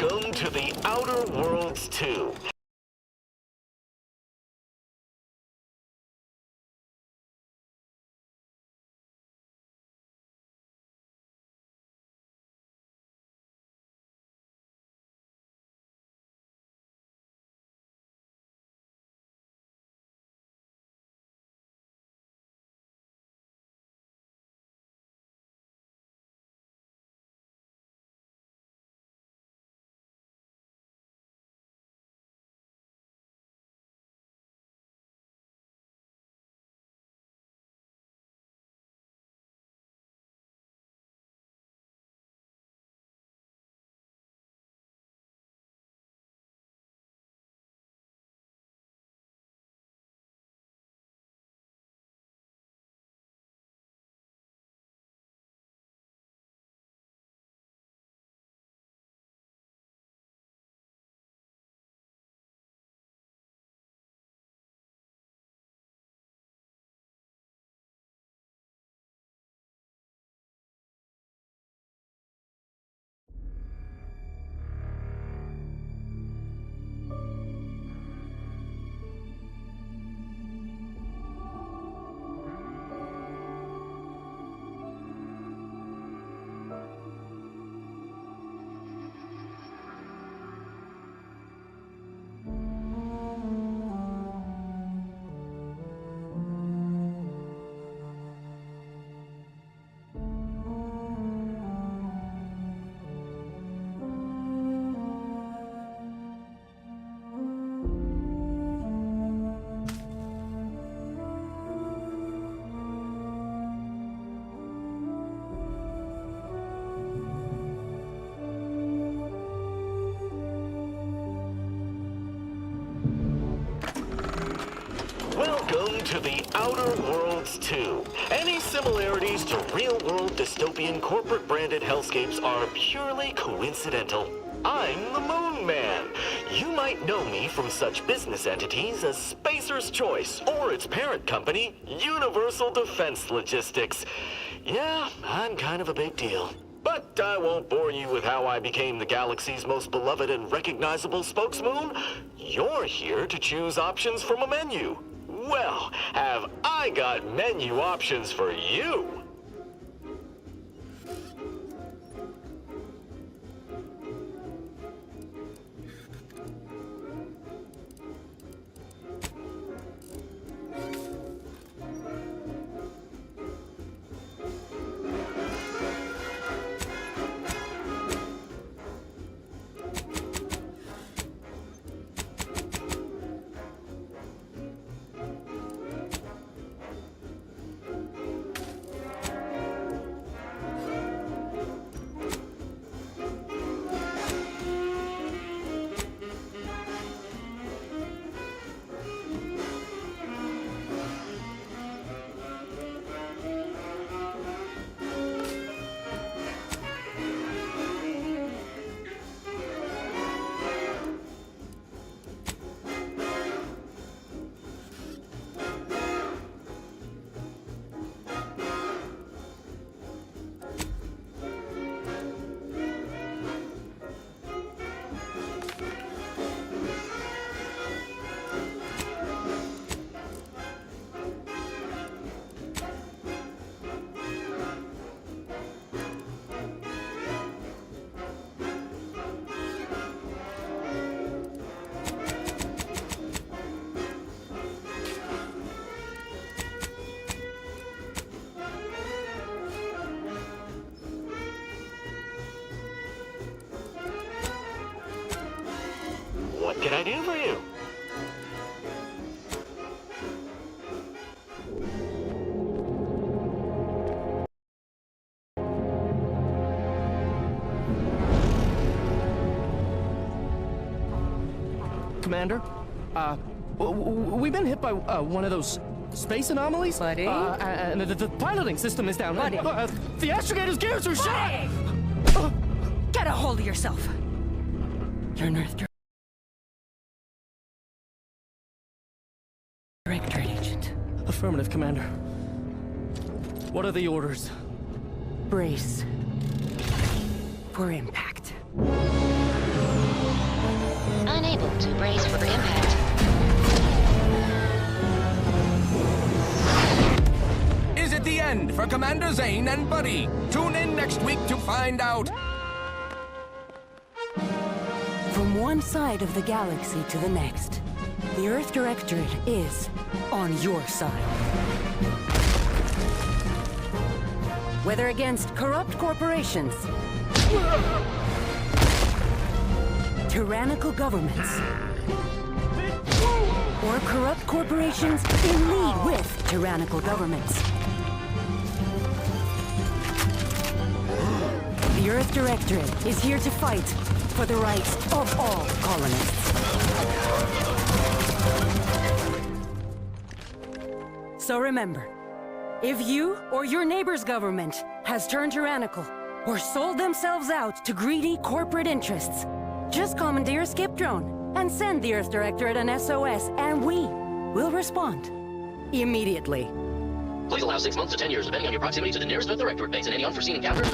Welcome to the Outer Worlds 2. Welcome to the Outer Worlds 2. Any similarities to real-world dystopian corporate-branded hellscapes are purely coincidental. I'm the Moon Man. You might know me from such business entities as Spacer's Choice or its parent company, Universal Defense Logistics. Yeah, I'm kind of a big deal. But I won't bore you with how I became the galaxy's most beloved and recognizable spokesmoon. You're here to choose options from a menu. Well, have I got menu options for you? What can I do for you? Commander, we've been hit by one of those space anomalies. Buddy? And the piloting system is down. Buddy? The astrogator's gears are shot! Get a hold of yourself! You're an Earth Directorate agent. Affirmative, Commander. What are the orders? Brace for impact. Brace for impact. Is it the end for Commander Zane and Buddy? Tune in next week to find out. From one side of the galaxy to the next, the Earth Directorate is on your side. Whether against corrupt corporations, tyrannical governments, or corrupt corporations in league with tyrannical governments. The Earth Directorate is here to fight for the rights of all colonists. So remember, if you or your neighbor's government has turned tyrannical or sold themselves out to greedy corporate interests, just commandeer a skip drone and send the Earth Directorate an SOS, and we will respond immediately. Please allow 6 months to 10 years, depending on your proximity to the nearest Earth Directorate base and any unforeseen encounters.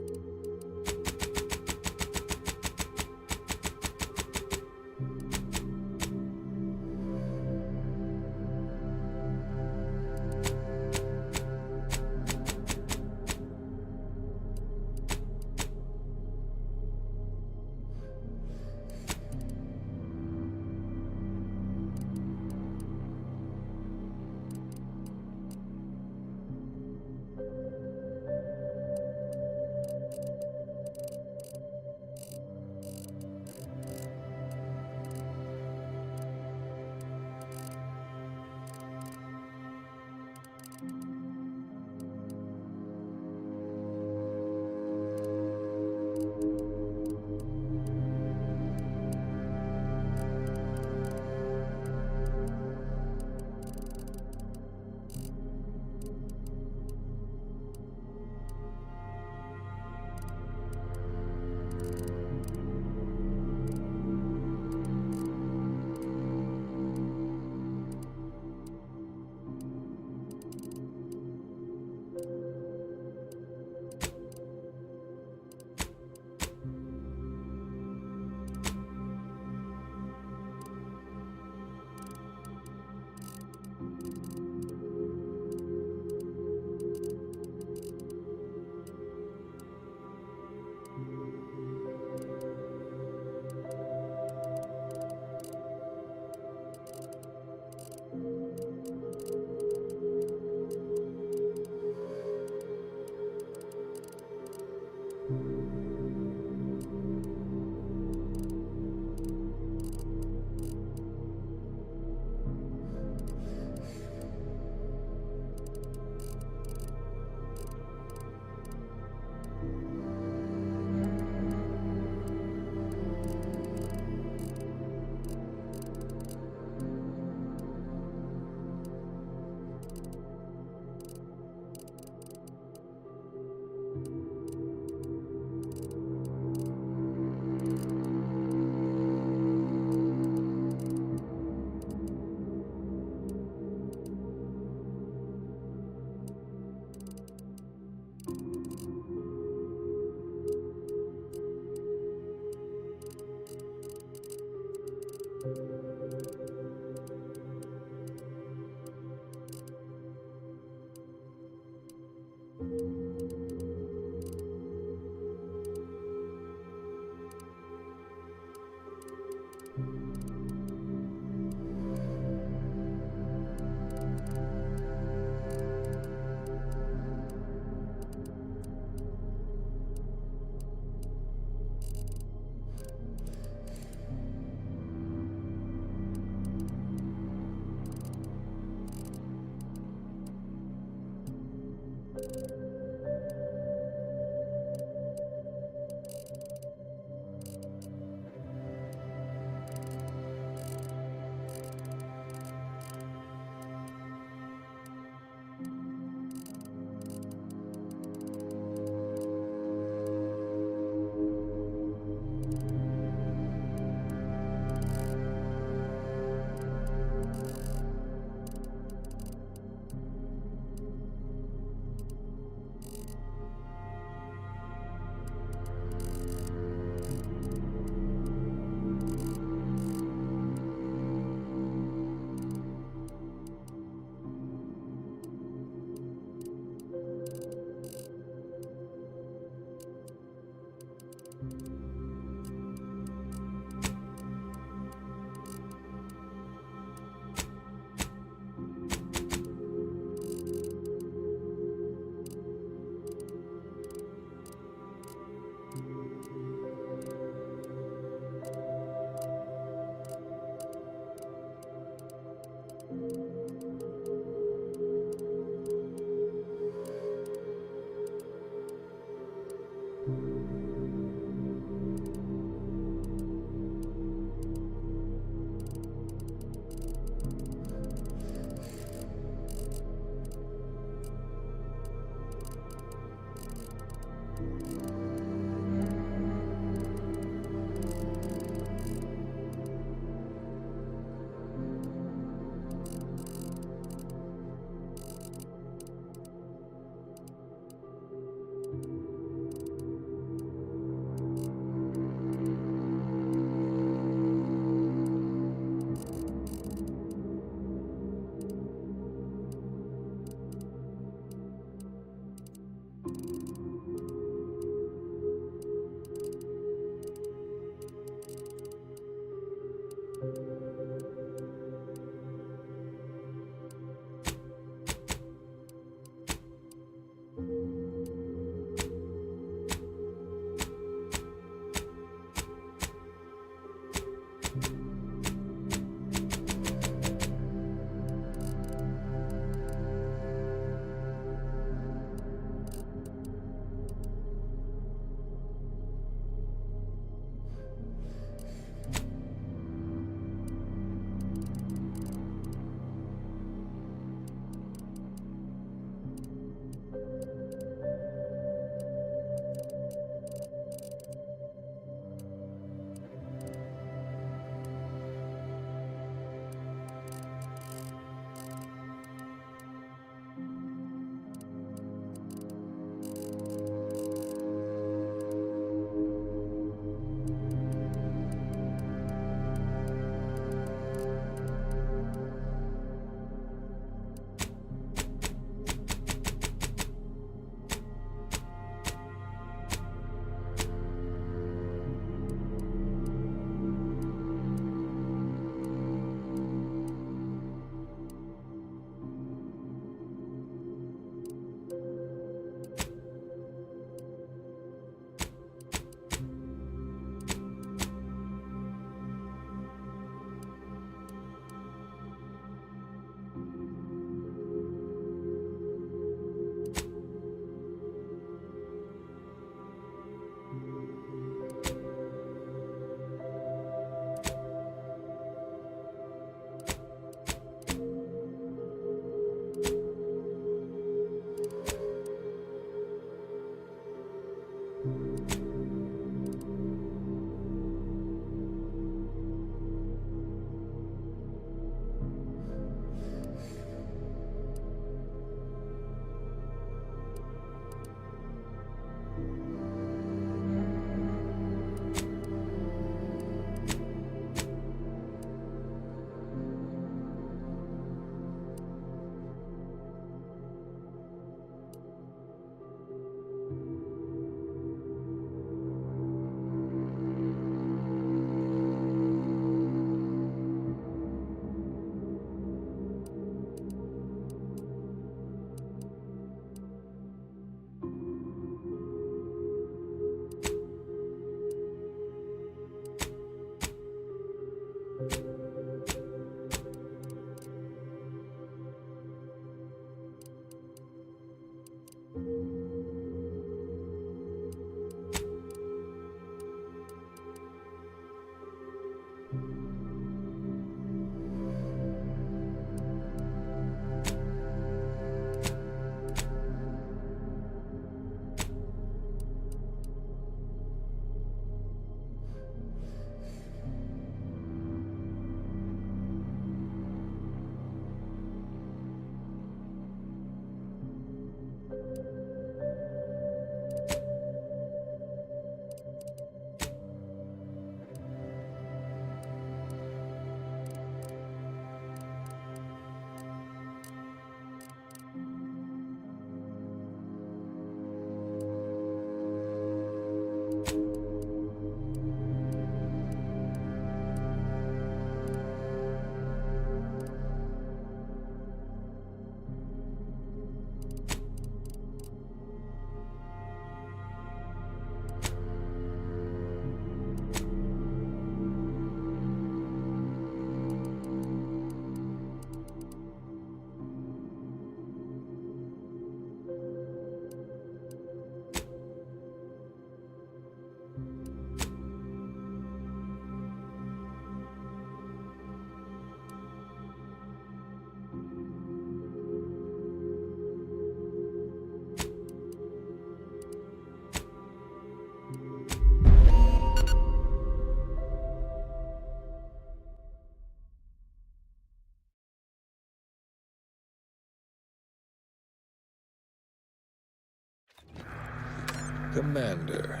Commander,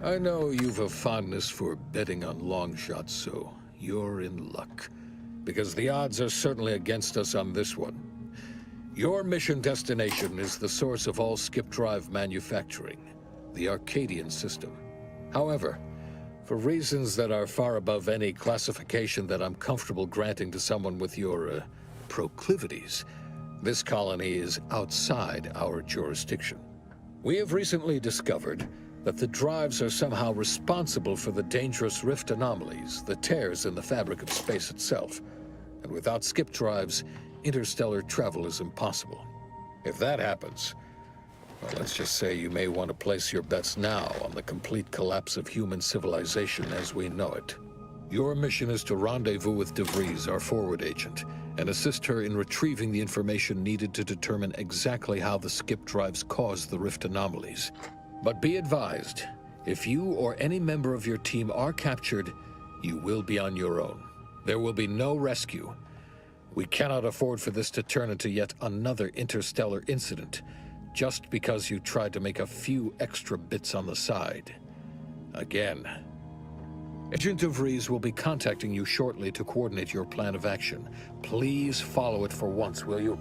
I know you've a fondness for betting on long shots, so you're in luck. Because the odds are certainly against us on this one. Your mission destination is the source of all skip drive manufacturing, the Arcadian system. However, for reasons that are far above any classification that I'm comfortable granting to someone with your, proclivities, this colony is outside our jurisdiction. We have recently discovered that the drives are somehow responsible for the dangerous rift anomalies, the tears in the fabric of space itself. And without skip drives, interstellar travel is impossible. If that happens, well, let's just say you may want to place your bets now on the complete collapse of human civilization as we know it. Your mission is to rendezvous with DeVries, our forward agent, and assist her in retrieving the information needed to determine exactly how the skip drives cause the rift anomalies. But be advised, if you or any member of your team are captured, you will be on your own. There will be no rescue. We cannot afford for this to turn into yet another interstellar incident, just because you tried to make a few extra bits on the side. Again. Agent DeVries will be contacting you shortly to coordinate your plan of action. Please follow it for once, will you?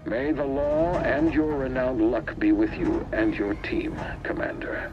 May the law and your renowned luck be with you and your team, Commander.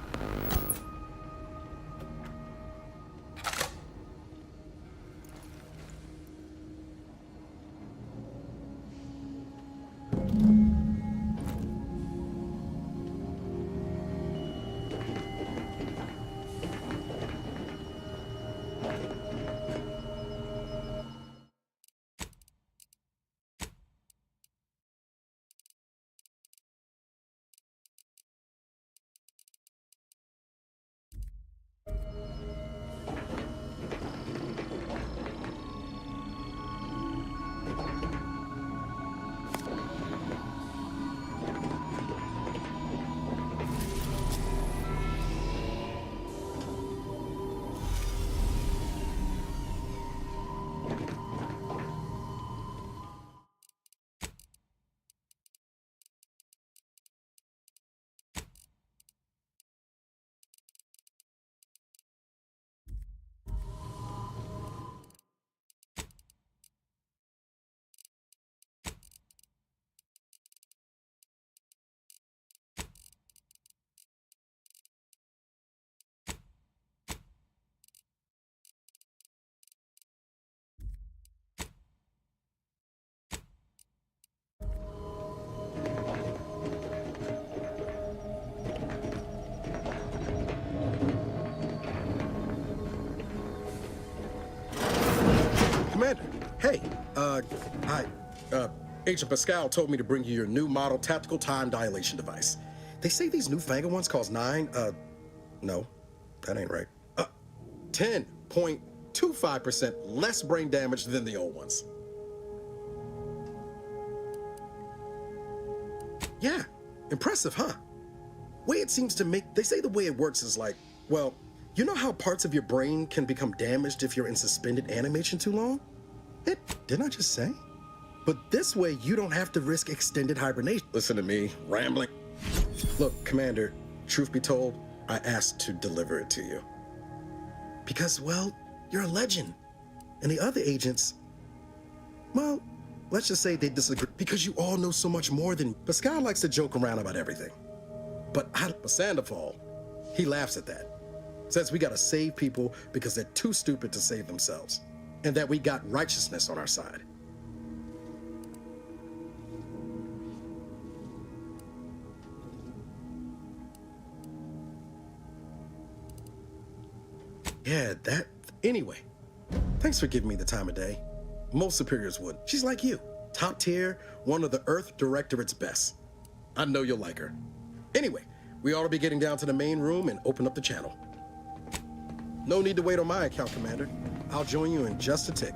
Commander, hey, hi. Agent Pascal told me to bring you your new model tactical time dilation device. They say these newfangled ones cause no, that ain't right. 10.25% less brain damage than the old ones. Yeah, impressive, huh? Way it seems to make, they say the way it works is like, well, you know how parts of your brain can become damaged if you're in suspended animation too long? Didn't I just say? But this way, you don't have to risk extended hibernation. Listen to me, rambling. Look, Commander, truth be told, I asked to deliver it to you. Because, well, you're a legend. And the other agents, well, let's just say they disagree. Because you all know so much more than... Pascal likes to joke around about everything. But Sandoval, he laughs at that. Says we gotta save people because they're too stupid to save themselves. And that we got righteousness on our side. Yeah, that... Anyway, thanks for giving me the time of day. Most superiors would. She's like you. Top tier, one of the Earth Directorate's best. I know you'll like her. Anyway, we ought to be getting down to the main room and open up the channel. No need to wait on my account, Commander. I'll join you in just a tick.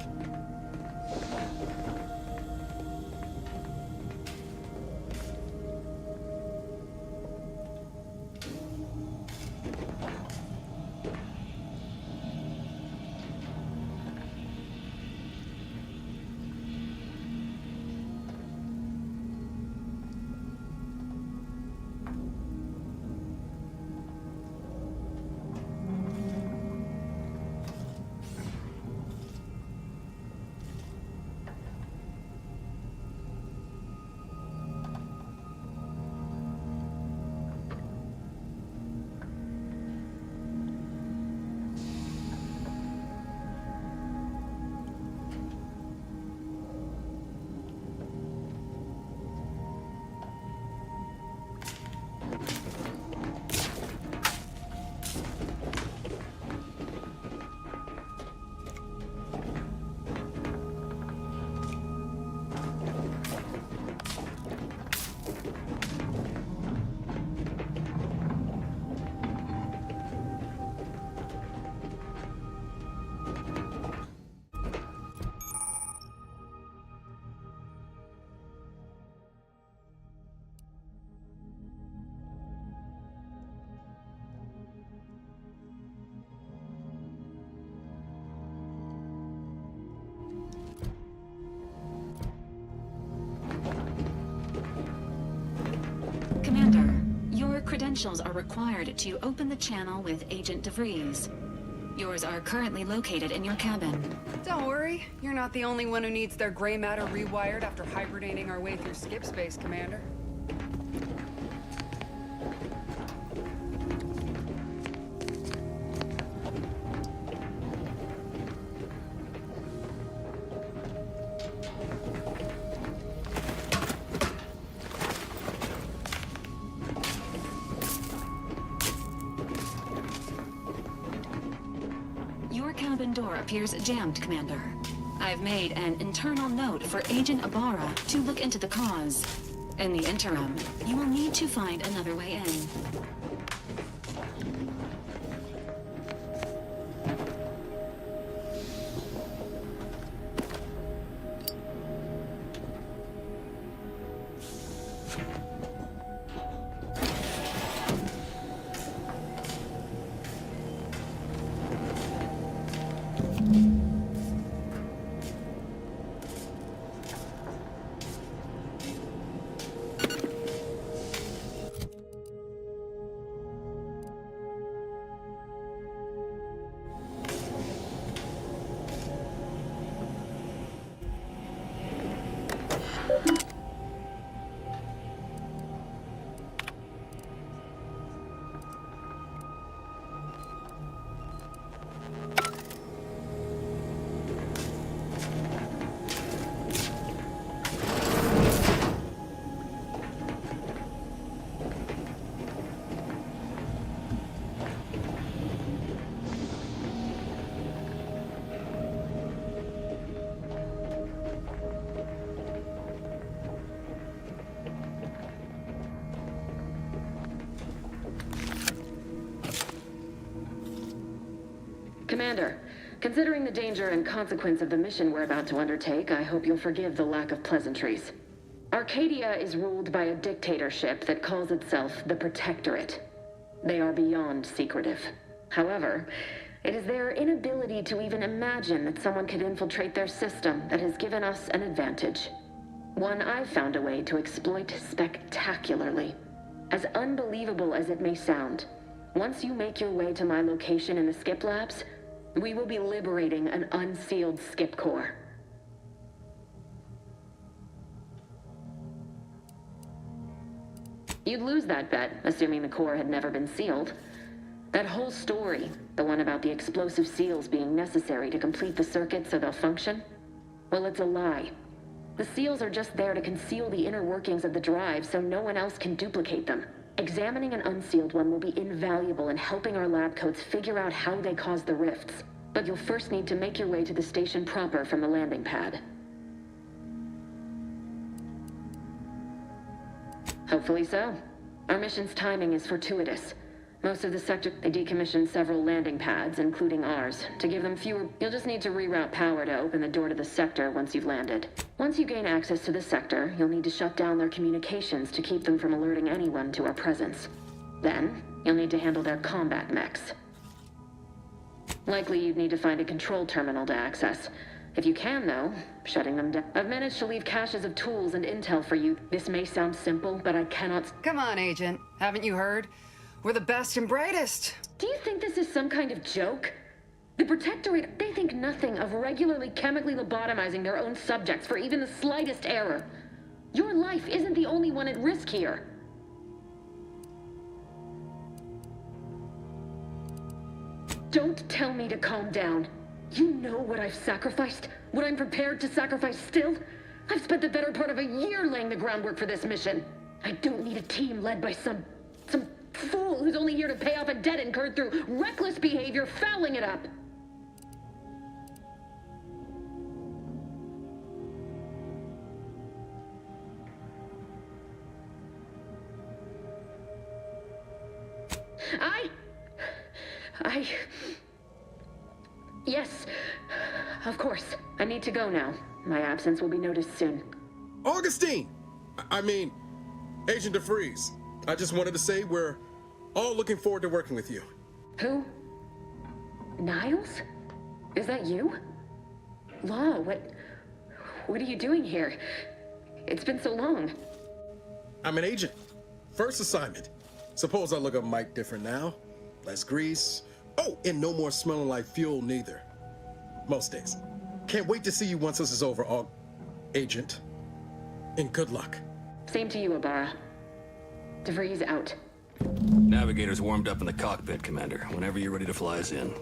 credentials are required to open the channel with Agent DeVries. Yours are currently located in your cabin. Don't worry, you're not the only one who needs their gray matter rewired after hibernating our way through skip space, Commander. Your cabin door appears jammed, Commander. I've made an internal note for Agent Ibarra to look into the cause. In the interim, you will need to find another way in. Commander, considering the danger and consequence of the mission we're about to undertake, I hope you'll forgive the lack of pleasantries. Arcadia is ruled by a dictatorship that calls itself the Protectorate. They are beyond secretive. However, it is their inability to even imagine that someone could infiltrate their system that has given us an advantage. One I've found a way to exploit spectacularly. As unbelievable as it may sound, once you make your way to my location in the Skip Labs, we will be liberating an unsealed Skip core. You'd lose that bet, assuming the core had never been sealed. That whole story, the one about the explosive seals being necessary to complete the circuit so they'll function, well, it's a lie. The seals are just there to conceal the inner workings of the drive so no one else can duplicate them. Examining an unsealed one will be invaluable in helping our lab coats figure out how they caused the rifts. But you'll first need to make your way to the station proper from the landing pad. Hopefully so. Our mission's timing is fortuitous. Most of the sector, they decommissioned several landing pads, including ours. To give them fewer, you'll just need to reroute power to open the door to the sector once you've landed. Once you gain access to the sector, you'll need to shut down their communications to keep them from alerting anyone to our presence. Then, you'll need to handle their combat mechs. Likely you'd need to find a control terminal to access. If you can, though, shutting them down. I've managed to leave caches of tools and intel for you. This may sound simple, but I cannot... Come on, Agent. Haven't you heard? We're the best and brightest. Do you think this is some kind of joke? The Protectorate, they think nothing of regularly chemically lobotomizing their own subjects for even the slightest error. Your life isn't the only one at risk here. Don't tell me to calm down. You know what I've sacrificed? What I'm prepared to sacrifice still? I've spent the better part of a year laying the groundwork for this mission. I don't need a team led by some fool who's only here to pay off a debt incurred through reckless behavior, fouling it up. Yes, of course. I need to go now. My absence will be noticed soon. Augustine! I mean, Agent DeVries. I just wanted to say we're all looking forward to working with you. Who? Niles? Is that you? Law, what are you doing here? It's been so long. I'm an agent. First assignment. Suppose I look a mite different now. Less grease. Oh, and no more smelling like fuel neither. Most days. Can't wait to see you once this is over, Agent. And good luck. Same to you, Abara. DeVries out. Navigator's warmed up in the cockpit, Commander. Whenever you're ready to fly us in.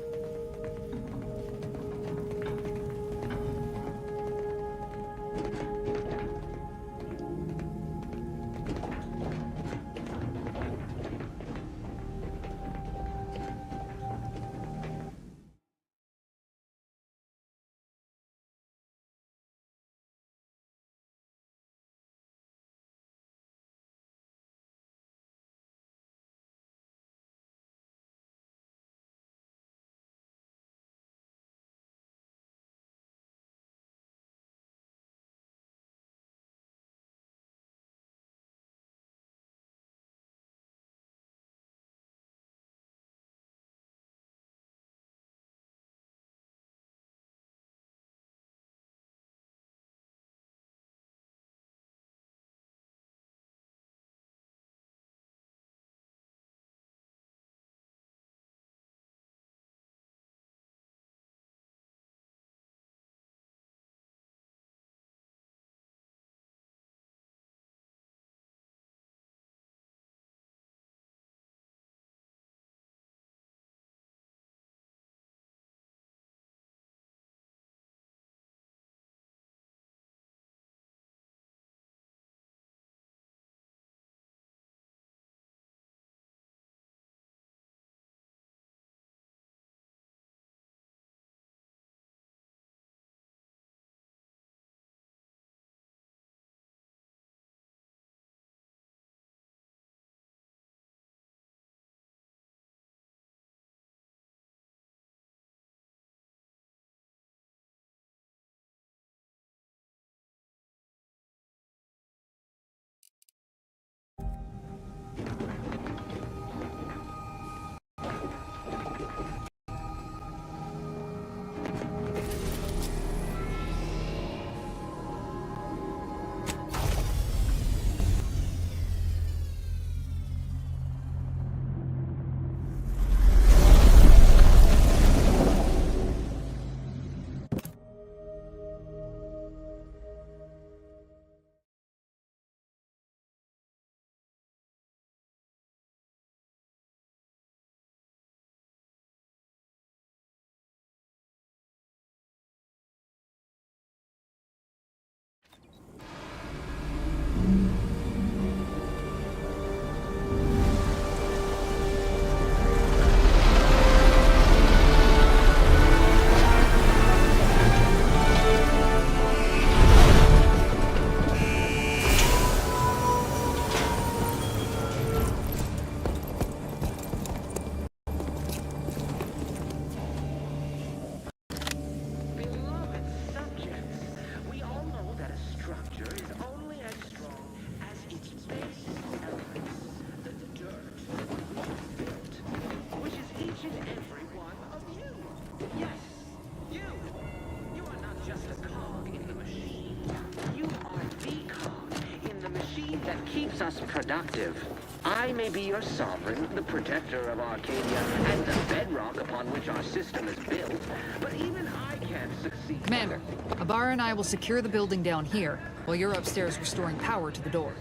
Us productive. I may be your sovereign, the protector of Arcadia, and the bedrock upon which our system is built, but even I can't succeed. Commander, Abara and I will secure the building down here, while you're upstairs restoring power to the door.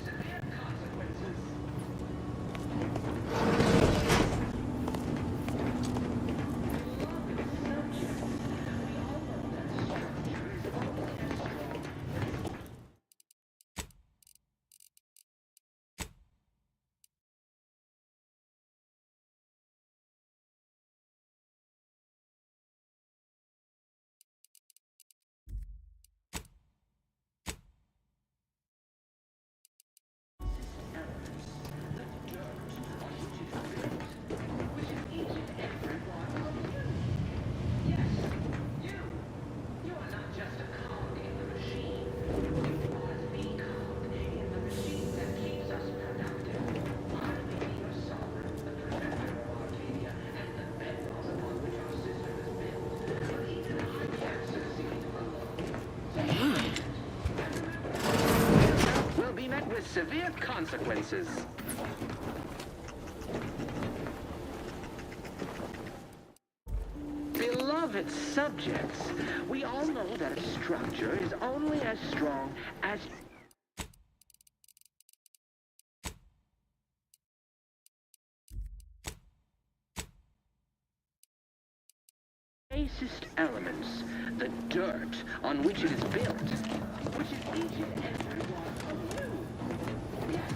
Severe consequences. of its subjects. We all know that a structure is only as strong as basest elements, the dirt on which it is built, which is each and every one of you. Yes,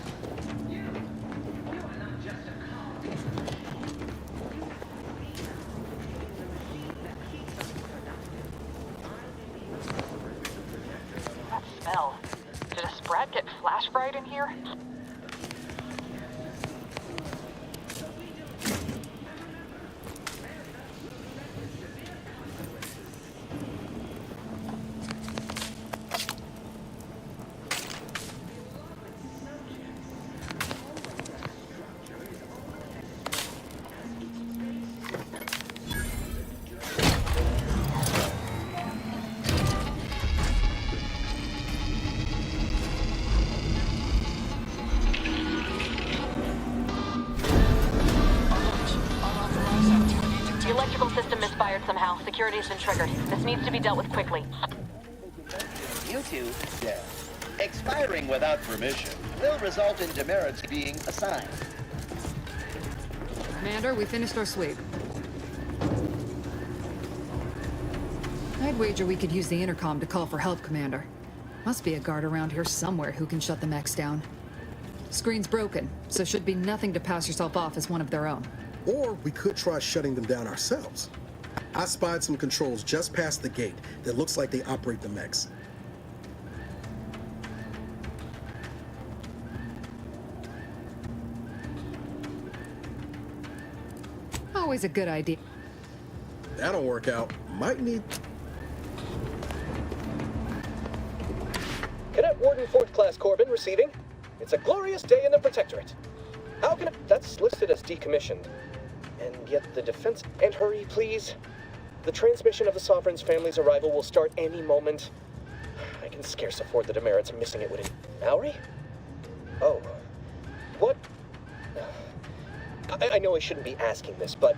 you. You are not just a cog. That smell. Did a Sprat get flash fried in here? The electrical system misfired somehow. Security's been triggered. This needs to be dealt with quickly. You two, expiring without permission will result in demerits being assigned. Commander, we finished our sweep. I'd wager we could use the intercom to call for help, Commander. Must be a guard around here somewhere who can shut the mechs down. Screen's broken, so should be nothing to pass yourself off as one of their own. Or we could try shutting them down ourselves. I spied some controls just past the gate that looks like they operate the mechs. Always a good idea. That'll work out. Might need... Cadet Warden 4th Class Corbin receiving. It's a glorious day in the Protectorate. How can I... That's listed as decommissioned. And yet the defense... And hurry, please. The transmission of the Sovereign's family's arrival will start any moment. I can scarce afford the demerits of missing it, would it? Mallory? Oh. What? I know I shouldn't be asking this, but...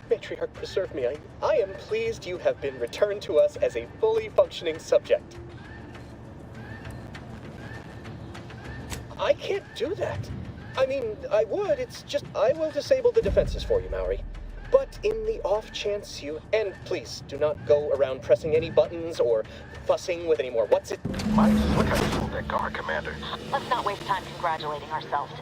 Matriarch, preserve me. I am pleased you have been returned to us as a fully functioning subject. I can't do that. I mean, I would, it's just, I will disable the defenses for you, Mallory. But in the off chance you, and please do not go around pressing any buttons or fussing with any more what's it. My slicker sold that car, Commander. Let's not waste time congratulating ourselves.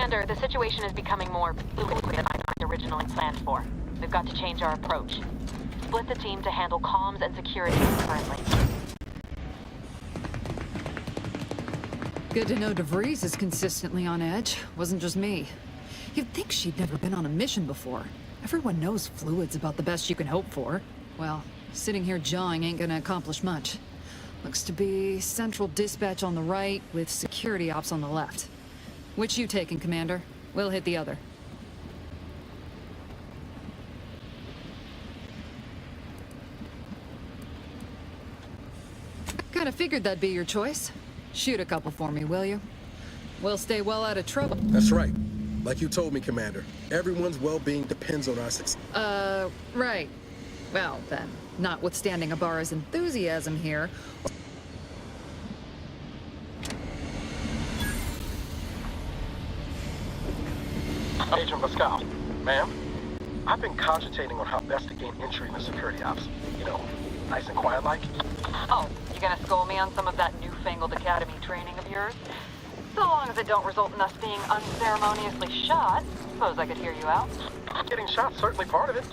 Commander, the situation is becoming more fluid than I originally planned for. We've got to change our approach. Split the team to handle comms and security currently. Good to know DeVries is consistently on edge. Wasn't just me. You'd think she'd never been on a mission before. Everyone knows fluid's about the best you can hope for. Well, sitting here jawing ain't gonna accomplish much. Looks to be central dispatch on the right with security ops on the left. Which you taking, Commander? We'll hit the other. Kinda figured that'd be your choice. Shoot a couple for me, will you? We'll stay well out of trouble. That's right. Like you told me, Commander. Everyone's well-being depends on our success. Right. Well, then, notwithstanding Ibarra's enthusiasm here... Agent Pascal, ma'am, I've been cogitating on how best to gain entry in the security ops. You know, nice and quiet like. Oh, you gonna school me on some of that newfangled academy training of yours? So long as it don't result in us being unceremoniously shot, suppose I could hear you out. Getting shot's certainly part of it.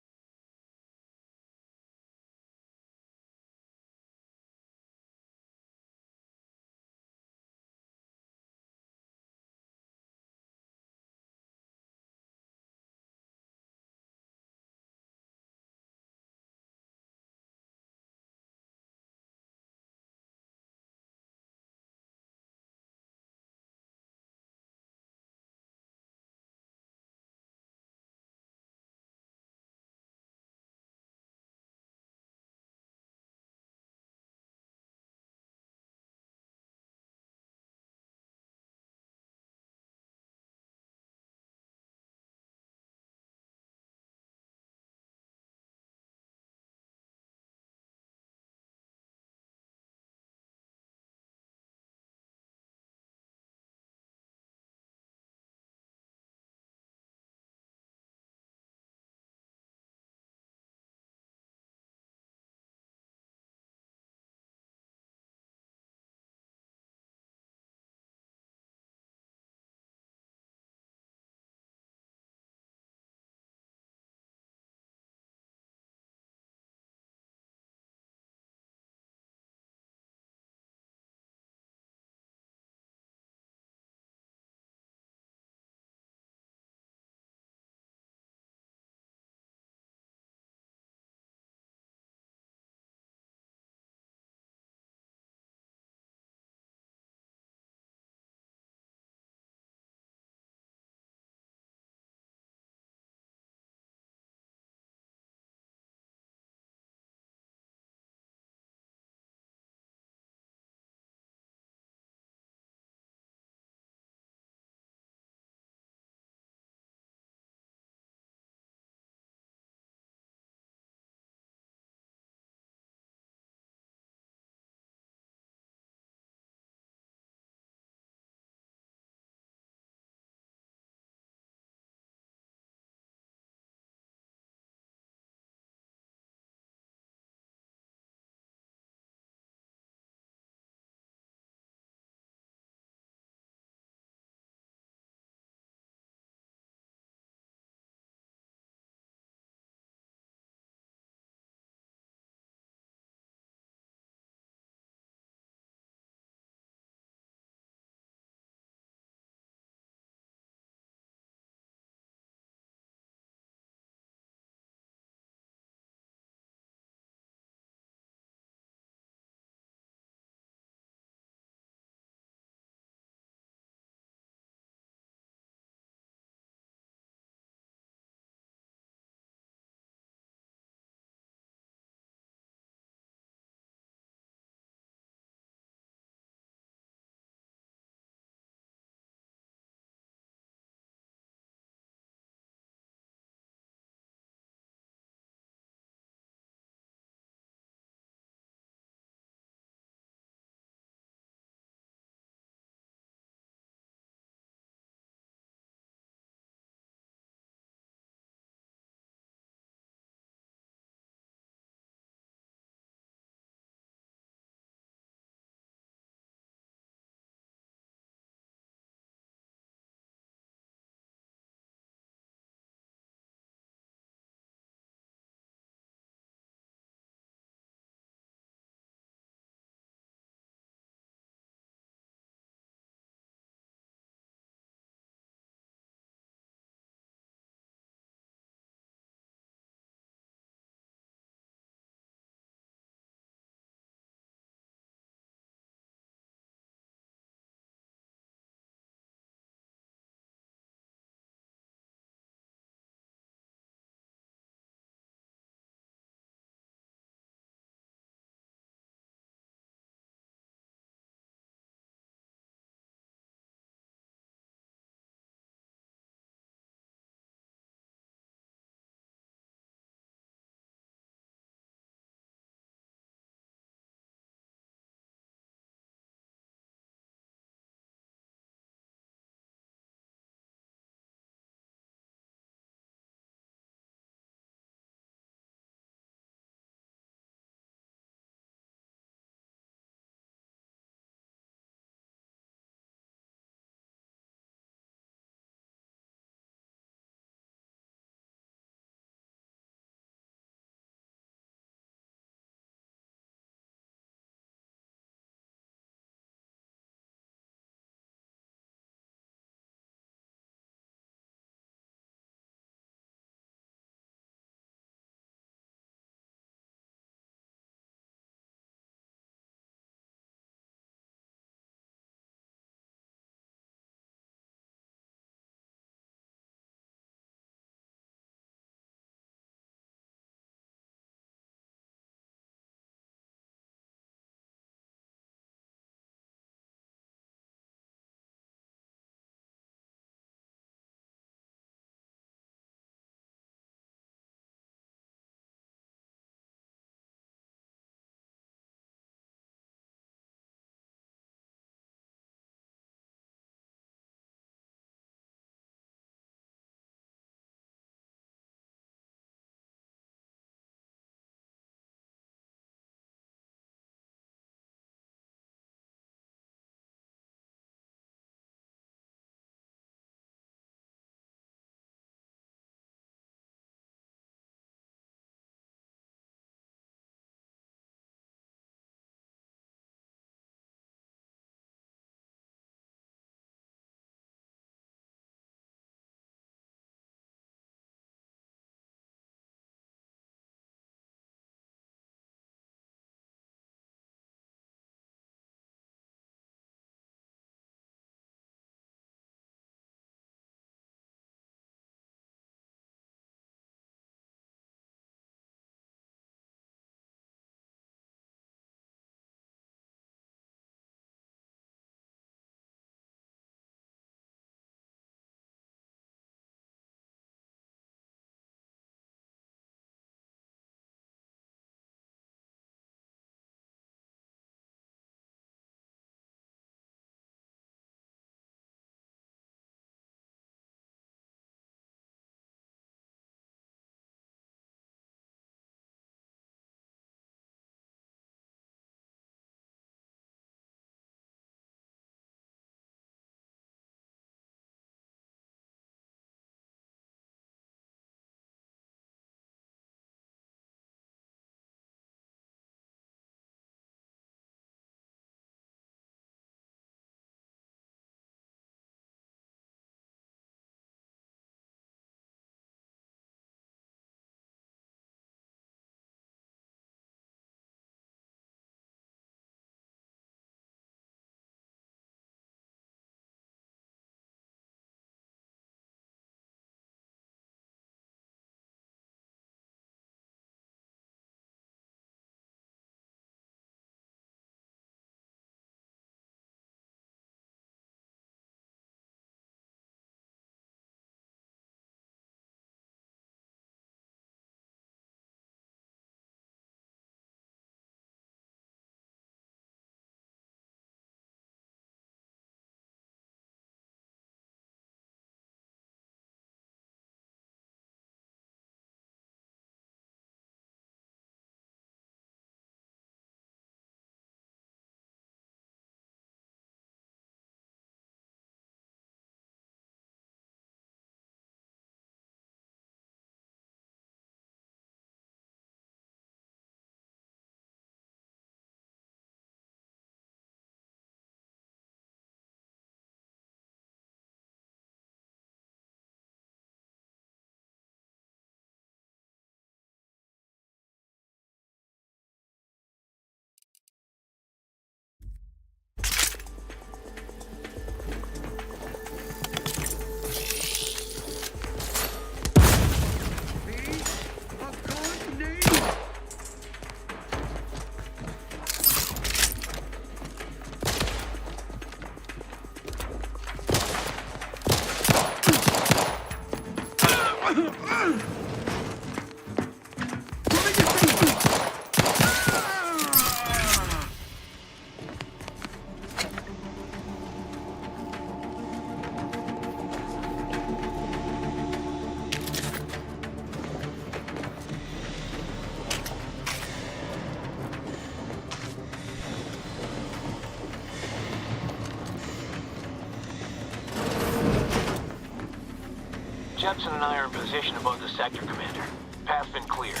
Judson and I are in position above the sector, Commander. Path's been cleared.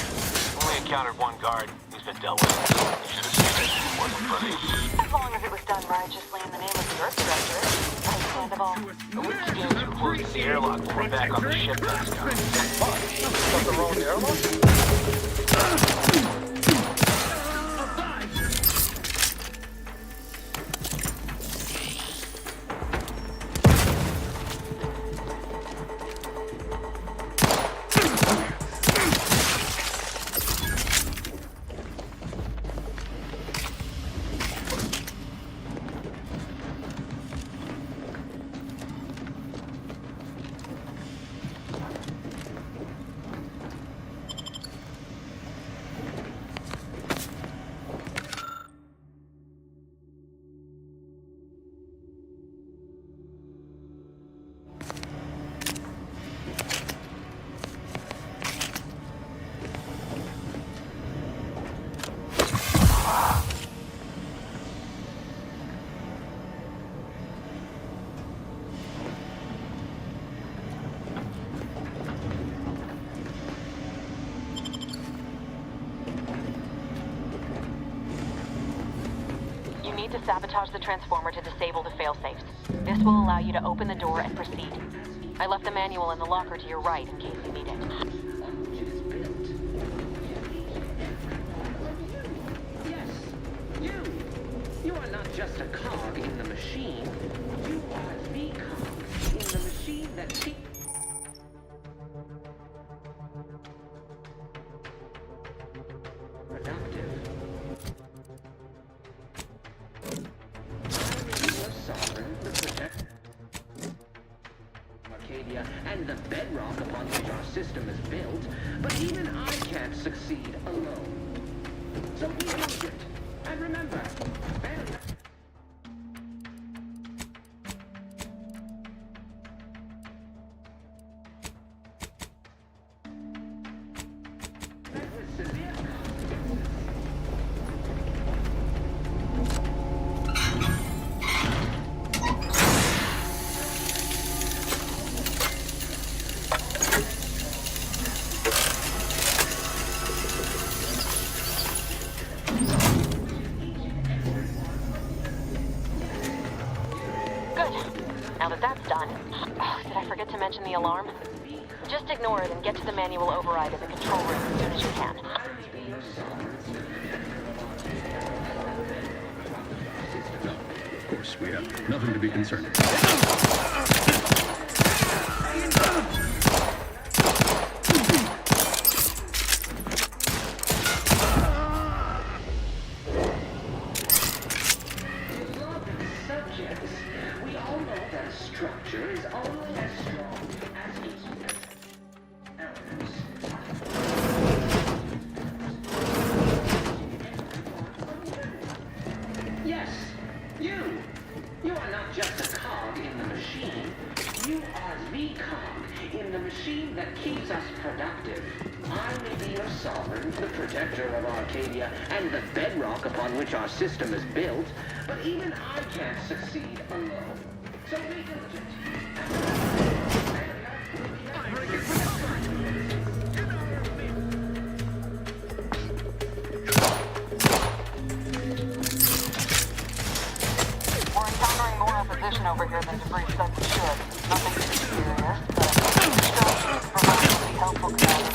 Only encountered one guard. He's been dealt with. Wasn't pretty. As long as it was done righteously in the name of the Earth Directorate. Understandable. We began to close the airlock when we're back on the ship last time. Something wrong with the airlock? To sabotage the transformer to disable the failsafes. This will allow you to open the door and proceed. I left the manual in the locker to your right in case you need it. Yes, you are not just a cog in the machine. You are the cog in the machine that keeps... productive. And the bedrock upon which our system is built, but even I can't succeed alone. So be diligent, and remember, failure... Now that that's done, did I forget to mention the alarm? Just ignore it and get to the manual override in the control room as soon as you can. Of course, we have nothing to be concerned about. We all know that a structure is only as strong as its elements. Yes, you are not just a cog in the machine. You are the cog in the machine that keeps us productive. I may be your sovereign, the protector of Arcadia, and the bedrock upon which our system is built, but even I can't succeed alone. So be diligent. We're encountering more opposition over here than debris said we should. Nothing too serious, but still providing to be helpful, Commander.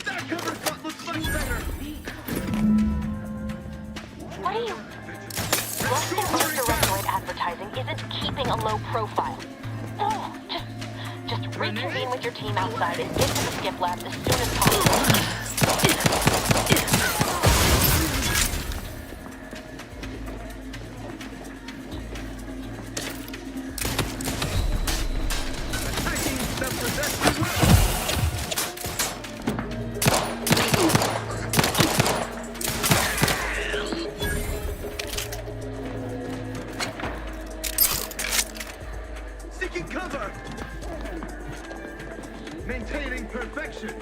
That cover front looks much better. What are you... Let's get Earth Directorate keeping a low profile. Oh, just reconvene with your team outside and get to the skip lab as soon as possible. Seeking cover! Maintaining perfection!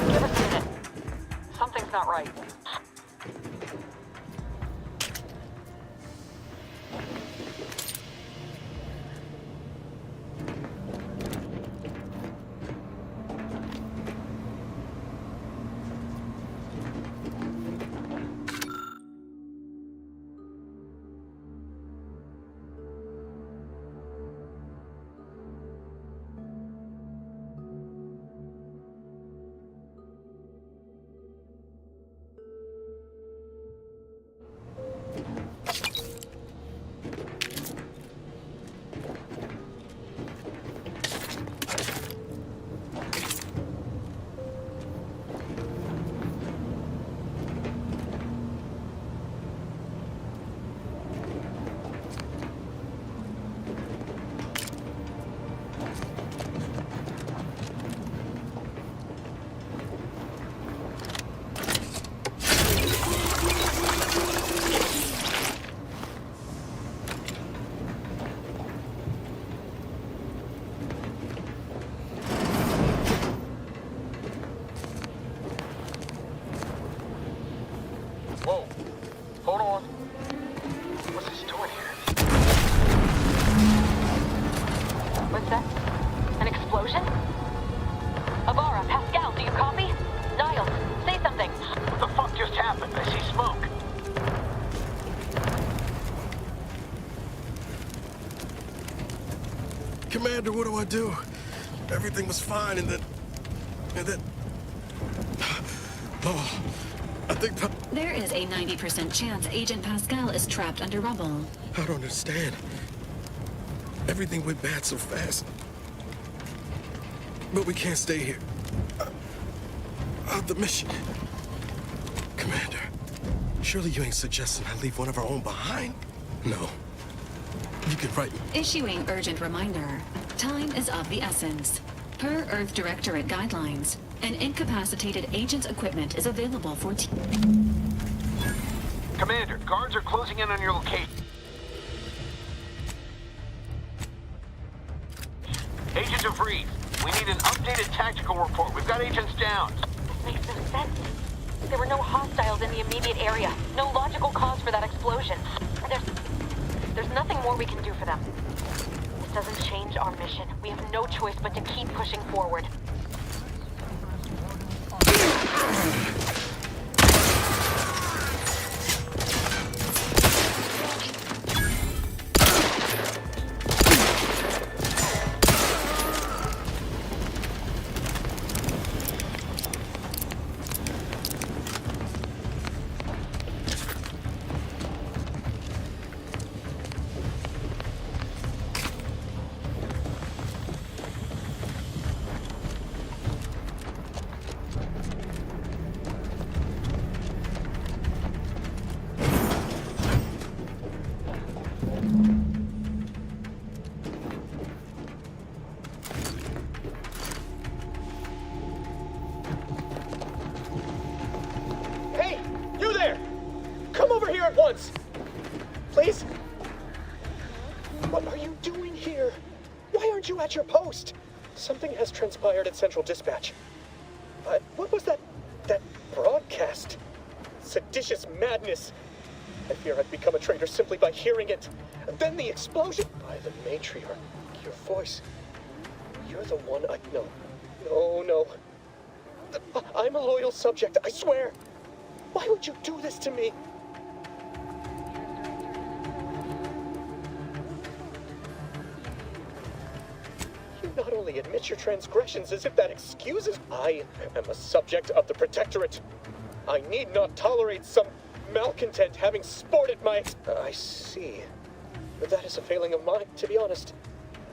Give us a minute. Something's not right. Whoa. Hold on. What's this doing here? What's that? An explosion? Avara, Pascal, do you copy? Niles, say something. What the fuck just happened? I see smoke. Commander, what do I do? Everything was fine, and then... Oh, I think... There is a 90% chance Agent Pascal is trapped under rubble. I don't understand. Everything went bad so fast. But we can't stay here. The mission. Commander, surely you ain't suggesting I leave one of our own behind? No. You can write me. Issuing urgent reminder. Time is of the essence. Per Earth Directorate guidelines, an incapacitated agent's equipment is available for Commander, guards are closing in on your location. Agent DeVries, we need an updated tactical report. We've got agents down. This makes no sense. There were no hostiles in the immediate area. No logical cause for that explosion. There's nothing more we can do for them. This doesn't change our mission. We have no choice but to keep pushing forward. Once! Please? What are you doing here? Why aren't you at your post? Something has transpired at Central Dispatch. What was that broadcast? Seditious madness. I fear I've become a traitor simply by hearing it. Then the explosion. By the matriarch, your voice. You're the one I know. No. I'm a loyal subject, I swear. Why would you do this to me? openly admit your transgressions as if that excuses. I am a subject of the Protectorate. I need not tolerate some malcontent having sported my... I see. But that is a failing of mine, to be honest.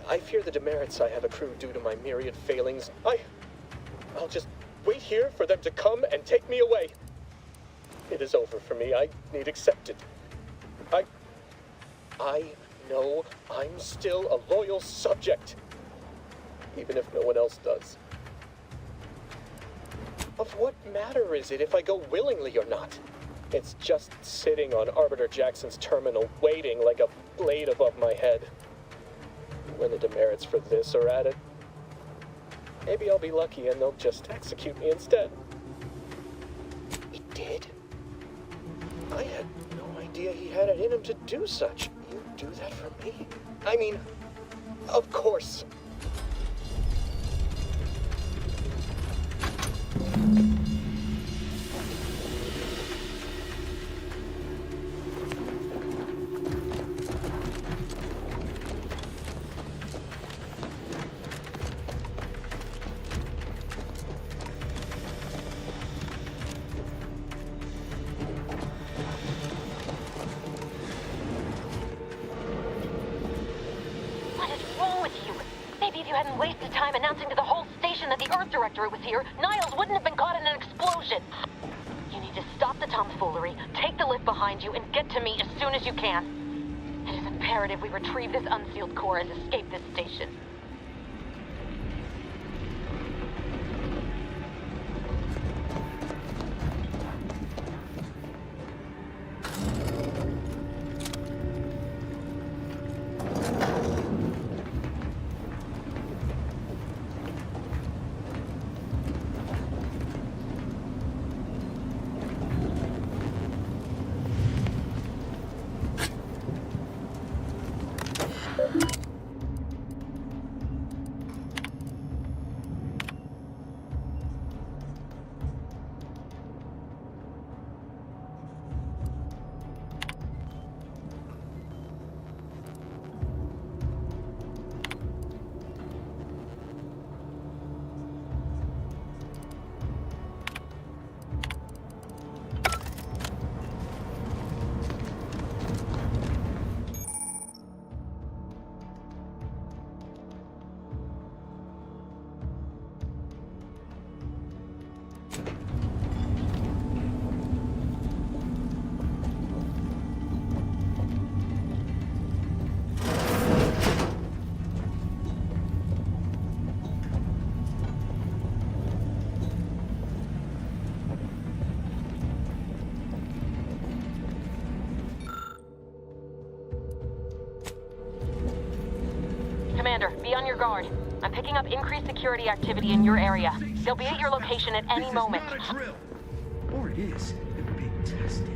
I fear the demerits I have accrued due to my myriad failings. I'll just wait here for them to come and take me away. It is over for me. I need accepted. I know I'm still a loyal subject, even if no one else does. Of what matter is it if I go willingly or not? It's just sitting on Arbiter Jackson's terminal, waiting like a blade above my head. When the demerits for this are added, maybe I'll be lucky and they'll just execute me instead. He did? I had no idea he had it in him to do such. You do that for me? I mean, of course. Announcing to the whole station that the Earth Directorate was here, Niles wouldn't have been caught in an explosion. You need to stop the tomfoolery, take the lift behind you, and get to me as soon as you can. It is imperative we retrieve this unsealed core and escape this station. Commander, be on your guard. I'm picking up increased security activity in your area. They'll be at your location at any moment. This is not a drill. Or it is. They're being tested.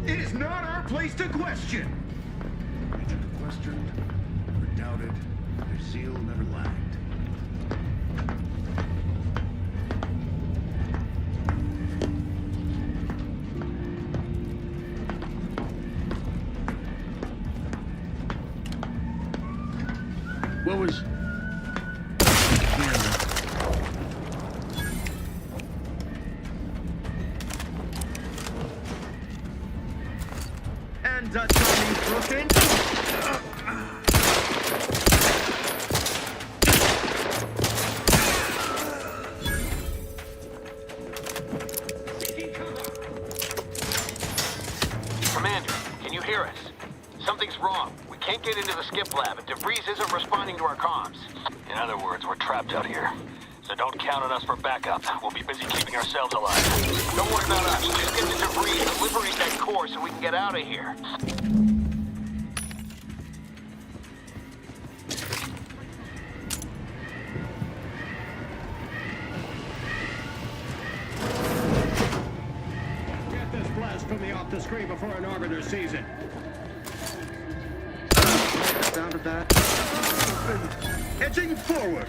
It is not our place to question. They never questioned, never doubted. Their zeal never lagged. What was... And Tommy's broken. Commander, can you hear us? Something's wrong. We can't get into the skip lab, and DeVries isn't responding to our comms. In other words, we're trapped out here. So don't count on us for backup. We'll be busy keeping ourselves alive. Don't worry about us. Just get to DeVries and liberate that core so we can get out of here. Get this blast from the off-the-screen before an Arbiter sees it. Sound of that? Edging forward.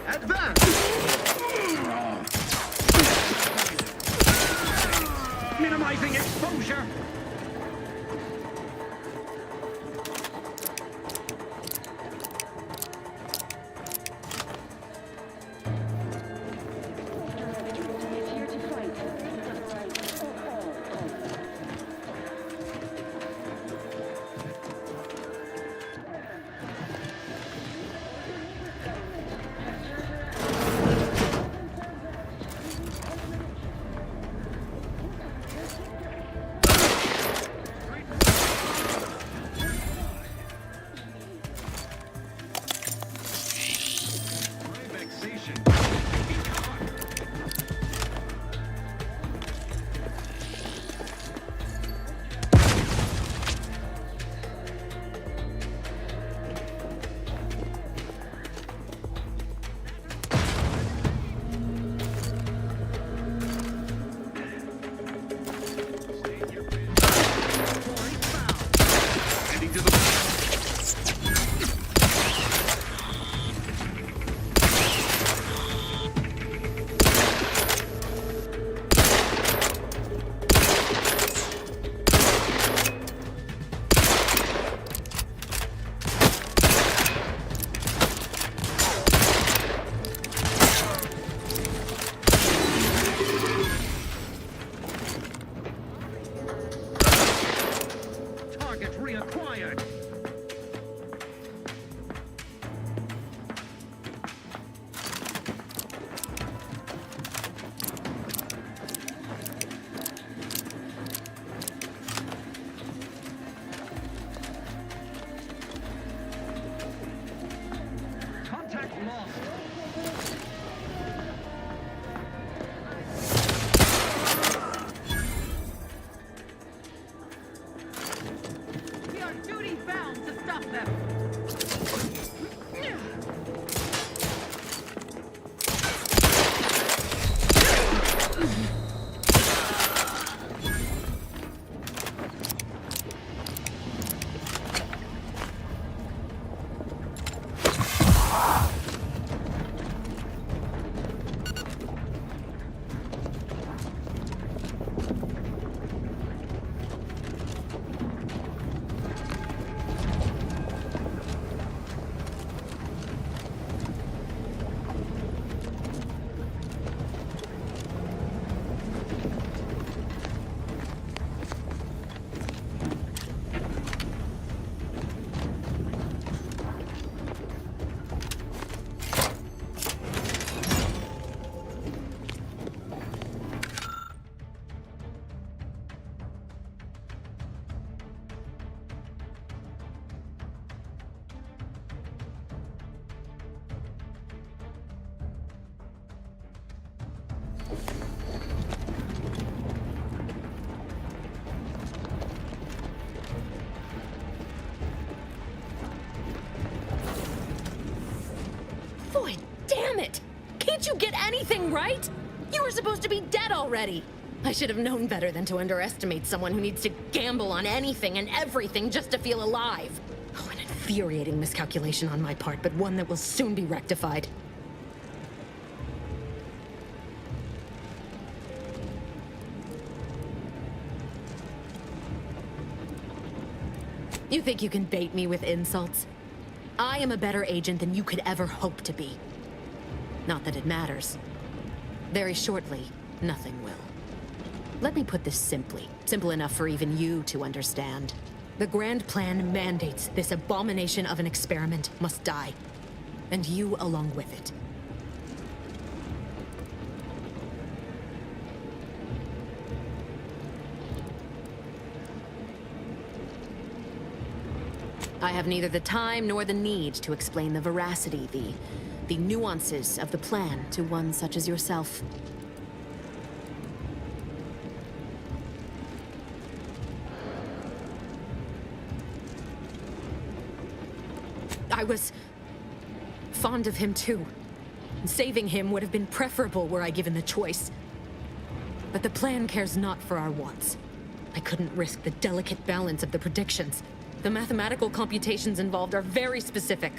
Advance! Minimizing exposure. Boy, damn it! Can't you get anything right? You were supposed to be dead already. I should have known better than to underestimate someone who needs to gamble on anything and everything just to feel alive. Oh, an infuriating miscalculation on my part, but one that will soon be rectified. You think you can bait me with insults? I am a better agent than you could ever hope to be. Not that it matters. Very shortly, nothing will. Let me put this simply. Simple enough for even you to understand. The Grand Plan mandates this abomination of an experiment must die. And you along with it. I have neither the time nor the need to explain the veracity, the nuances of the plan to one such as yourself. I was fond of him too. Saving him would have been preferable were I given the choice. But the plan cares not for our wants. I couldn't risk the delicate balance of the predictions. The mathematical computations involved are very specific.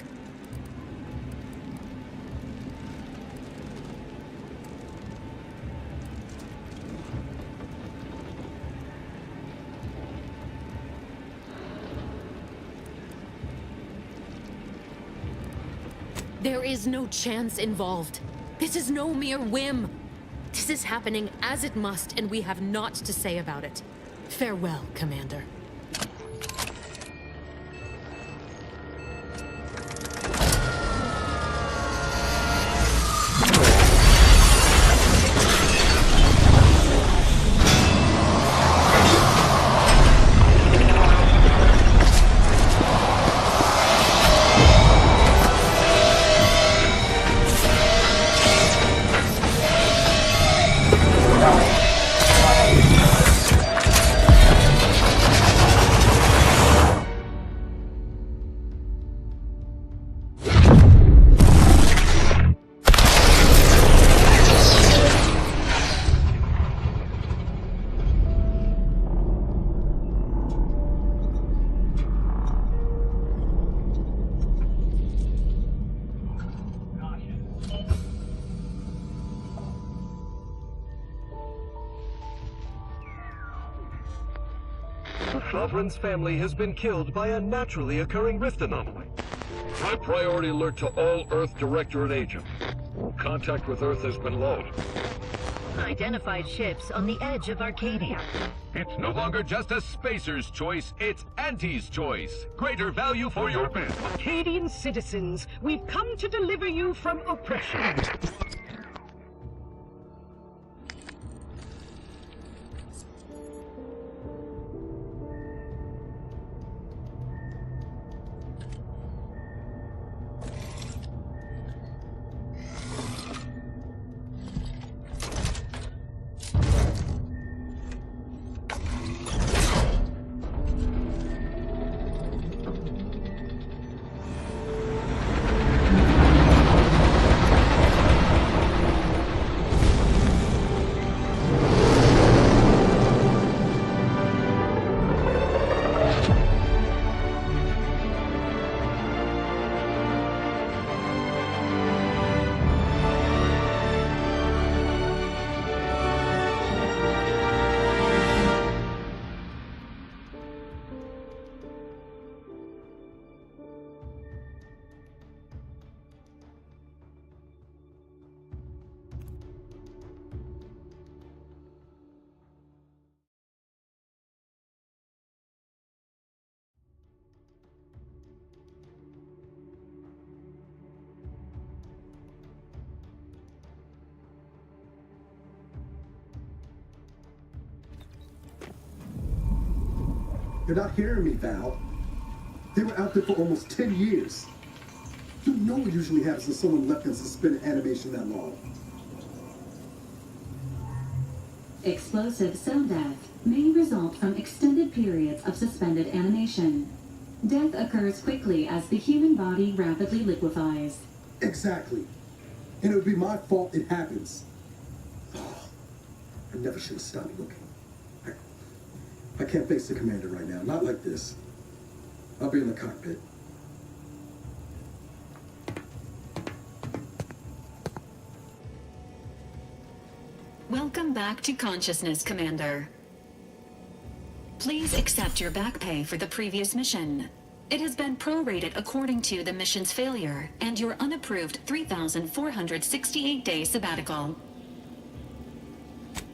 There is no chance involved. This is no mere whim. This is happening as it must, and we have naught to say about it. Farewell, Commander. Sovereign's family has been killed by a naturally occurring rift anomaly. High priority alert to all Earth Directorate agents. Contact with Earth has been low. Identified ships on the edge of Arcadia. It's no longer just a spacer's choice, it's Auntie's choice. Greater value for your men. Arcadian citizens, we've come to deliver you from oppression. You're not hearing me, Val. They were out there for almost 10 years. You know what usually happens when someone left in suspended animation that long. Explosive cell death may result from extended periods of suspended animation. Death occurs quickly as the human body rapidly liquefies. Exactly. And it would be my fault it happens. Oh, I never should have stopped looking. I can't face the commander right now. Not like this. I'll be in the cockpit. Welcome back to consciousness, Commander. Please accept your back pay for the previous mission. It has been prorated according to the mission's failure and your unapproved 3,468-day sabbatical.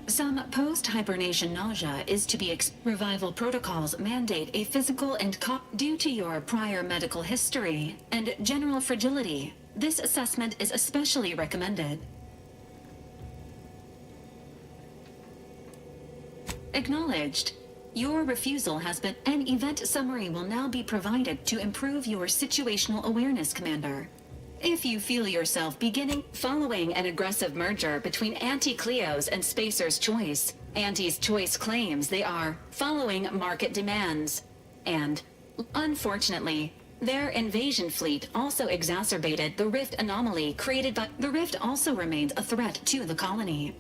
Some post-hibernation nausea is to be revival protocols mandate a physical and due to your prior medical history and general fragility. This assessment is especially recommended. Acknowledged. Your refusal has been. An event summary will now be provided to improve your situational awareness, Commander. If you feel yourself following an aggressive merger between Anti-Cleo's and Spacer's Choice, Anti's Choice claims they are following market demands. And, unfortunately, their invasion fleet also exacerbated the Rift anomaly created by. The Rift also remains a threat to the colony.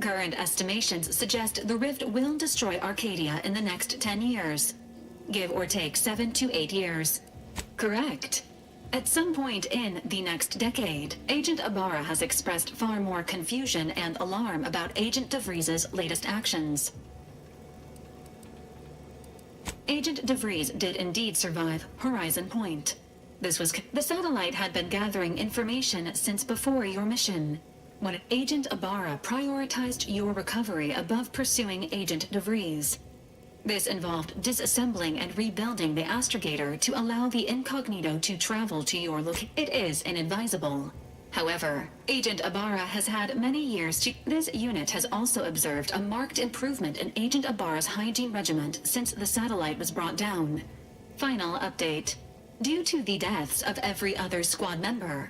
Current estimations suggest the Rift will destroy Arcadia in the next 10 years. Give or take 7 to 8 years. Correct. At some point in the next decade, Agent Ibarra has expressed far more confusion and alarm about Agent DeVries's latest actions. Agent DeVries did indeed survive Horizon Point. The satellite had been gathering information since before your mission. When Agent Ibarra prioritized your recovery above pursuing Agent DeVries. This involved disassembling and rebuilding the astrogator to allow the incognito to travel to your location. It is inadvisable. However, Agent Ibarra has had many years to. This unit has also observed a marked improvement in Agent Ibarra's hygiene regiment since the satellite was brought down. Final update. Due to the deaths of every other squad member,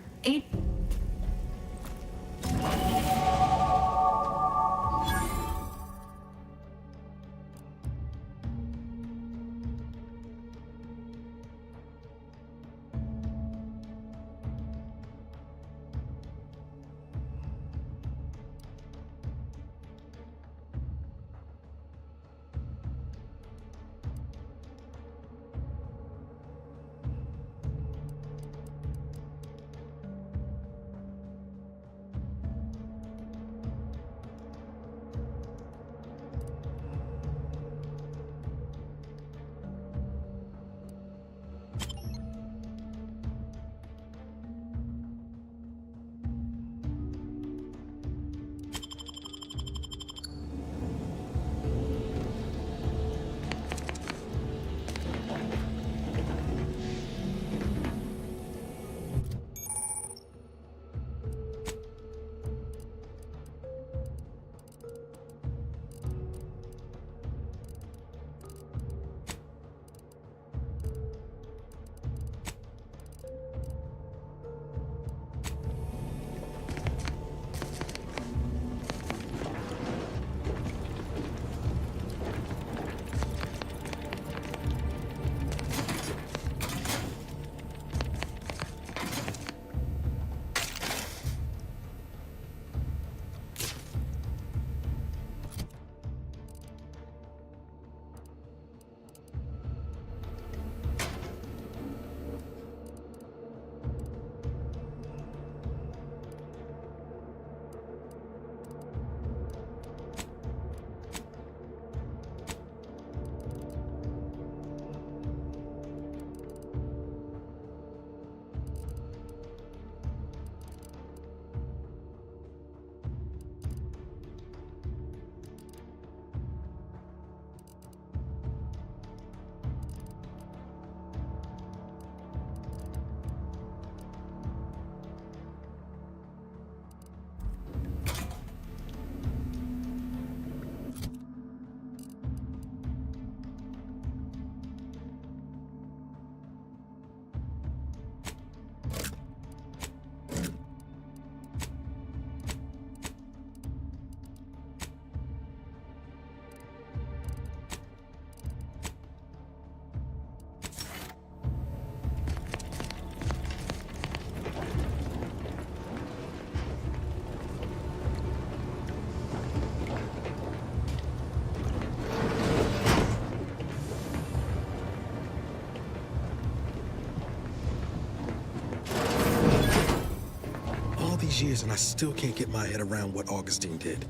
these years and I still can't get my head around what Augustine did.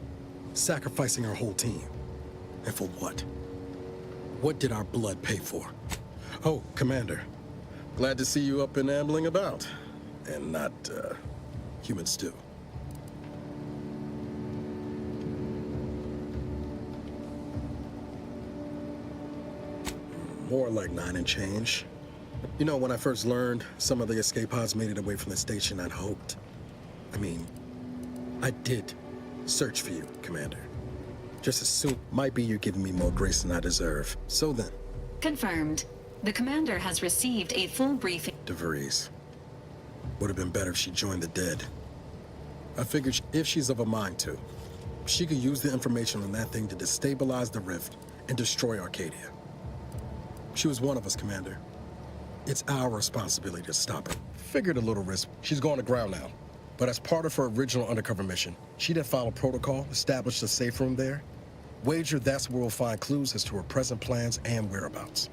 Sacrificing our whole team. And for what? What did our blood pay for? Oh, Commander. Glad to see you up and ambling about. And not, human stew. More like 9 and change. You know, when I first learned some of the escape pods made it away from the station, I'd hoped. I did search for you, Commander. Just as soon might be you giving me more grace than I deserve. So then. Confirmed. The commander has received a full briefing. DeVries. Would have been better if she joined the dead. I figured if she's of a mind to, she could use the information on that thing to destabilize the rift and destroy Arcadia. She was one of us, Commander. It's our responsibility to stop her. Figured a little risk. She's going to ground now. But as part of her original undercover mission, she did follow protocol, established a safe room there. Wager that's where we'll find clues as to her present plans and whereabouts.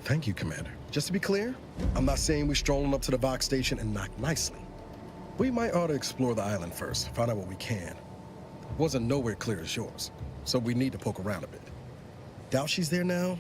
Thank you, Commander. Just to be clear, I'm not saying we're strolling up to the Vox station and knock nicely. We might ought to explore the island first, find out what we can. Wasn't nowhere clear as yours, so we need to poke around a bit. Doubt she's there now?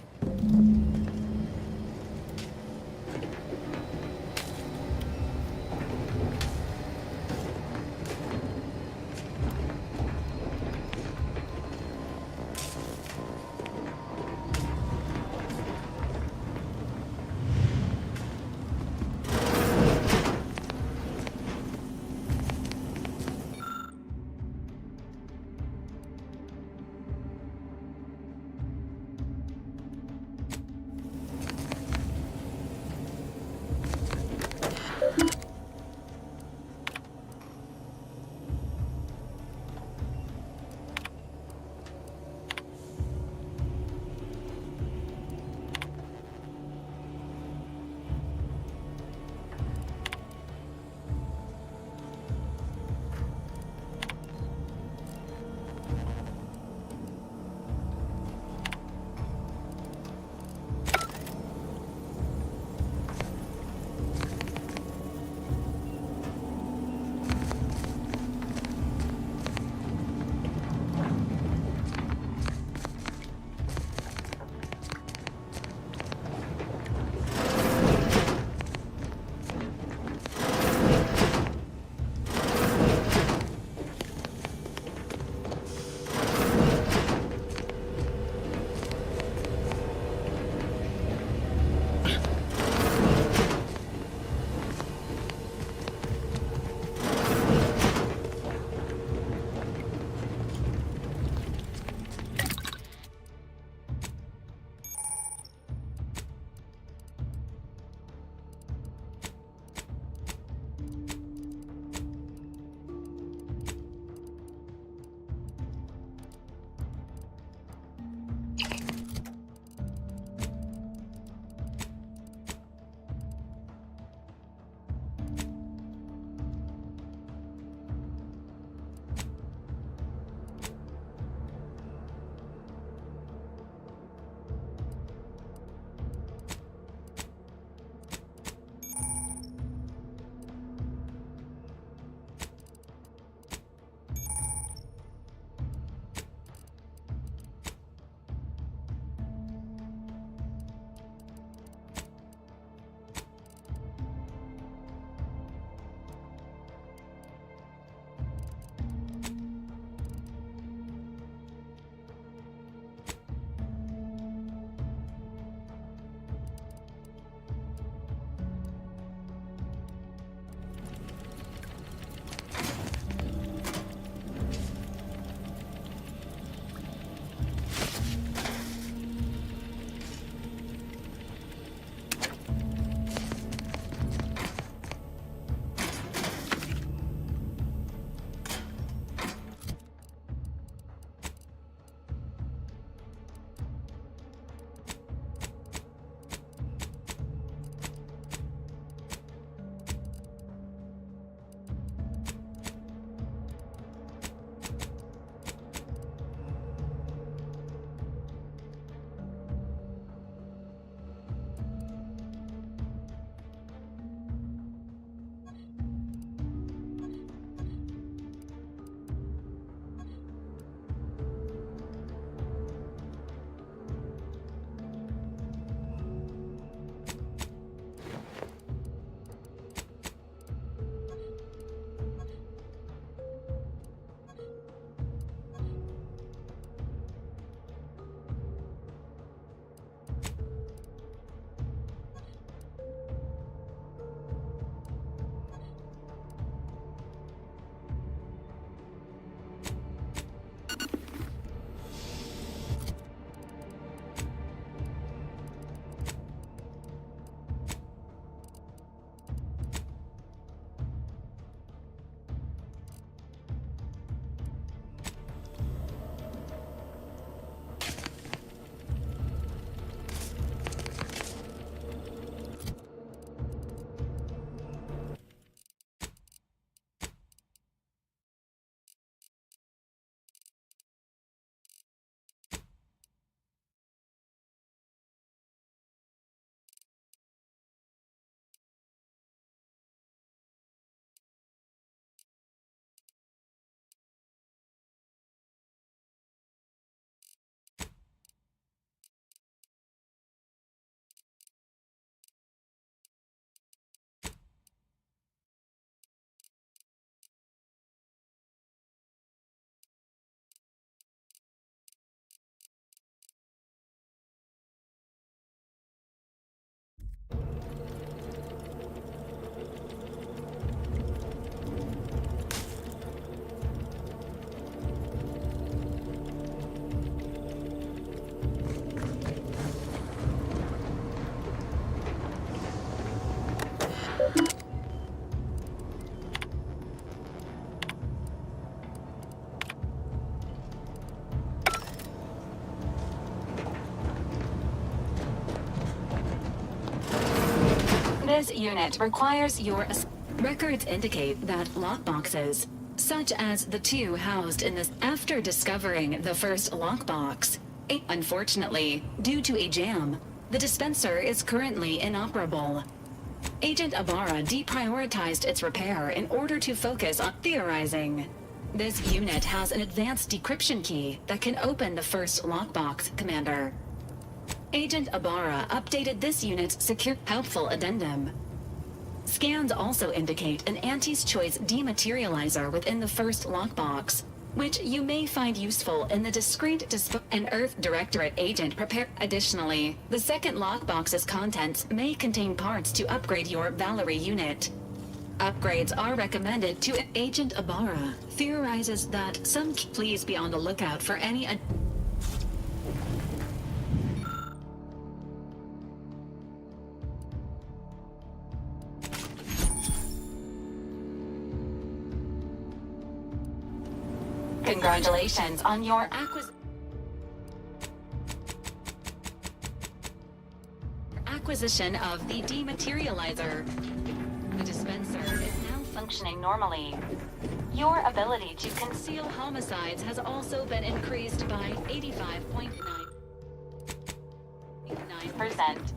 This unit requires your records indicate that lockboxes, such as the two housed in this, after discovering the first lockbox, unfortunately, due to a jam, the dispenser is currently inoperable. Agent Ibarra deprioritized its repair in order to focus on theorizing. This unit has an advanced decryption key that can open the first lockbox, Commander. Agent Ibarra updated this unit's secure helpful addendum. Scans also indicate an Auntie's Choice dematerializer within the first lockbox, which you may find useful in the discrete and Earth Directorate agent prepare. Additionally, the second lockbox's contents may contain parts to upgrade your Valerie unit. Upgrades are recommended to Agent Ibarra. Theorizes that some. Please be on the lookout for any. Congratulations on your acquisition of the dematerializer. The dispenser is now functioning normally. Your ability to conceal homicides has also been increased by 85.9%.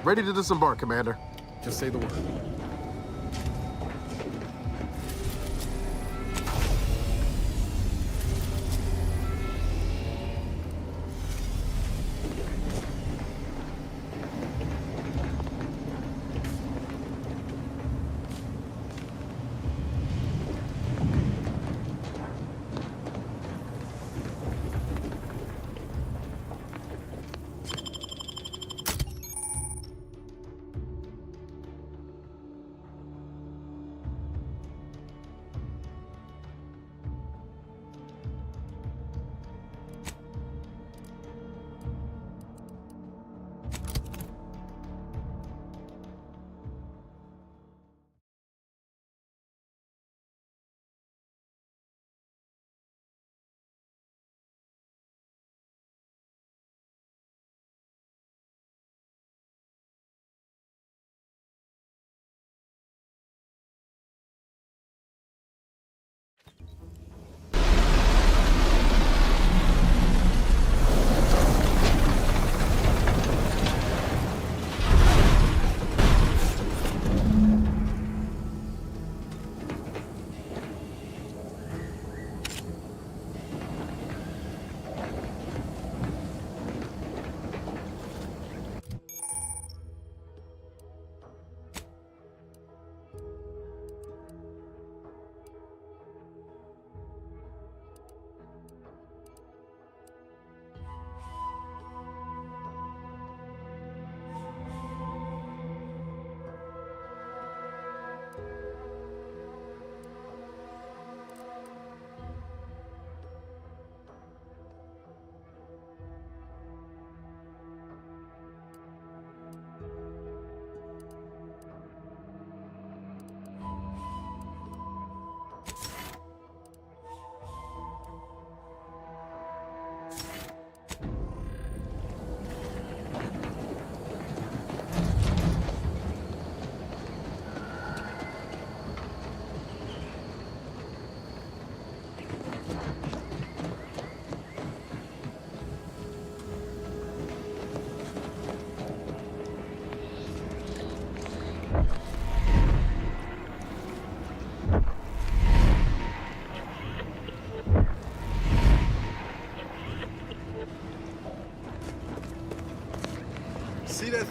Ready to disembark, Commander. Just say the word.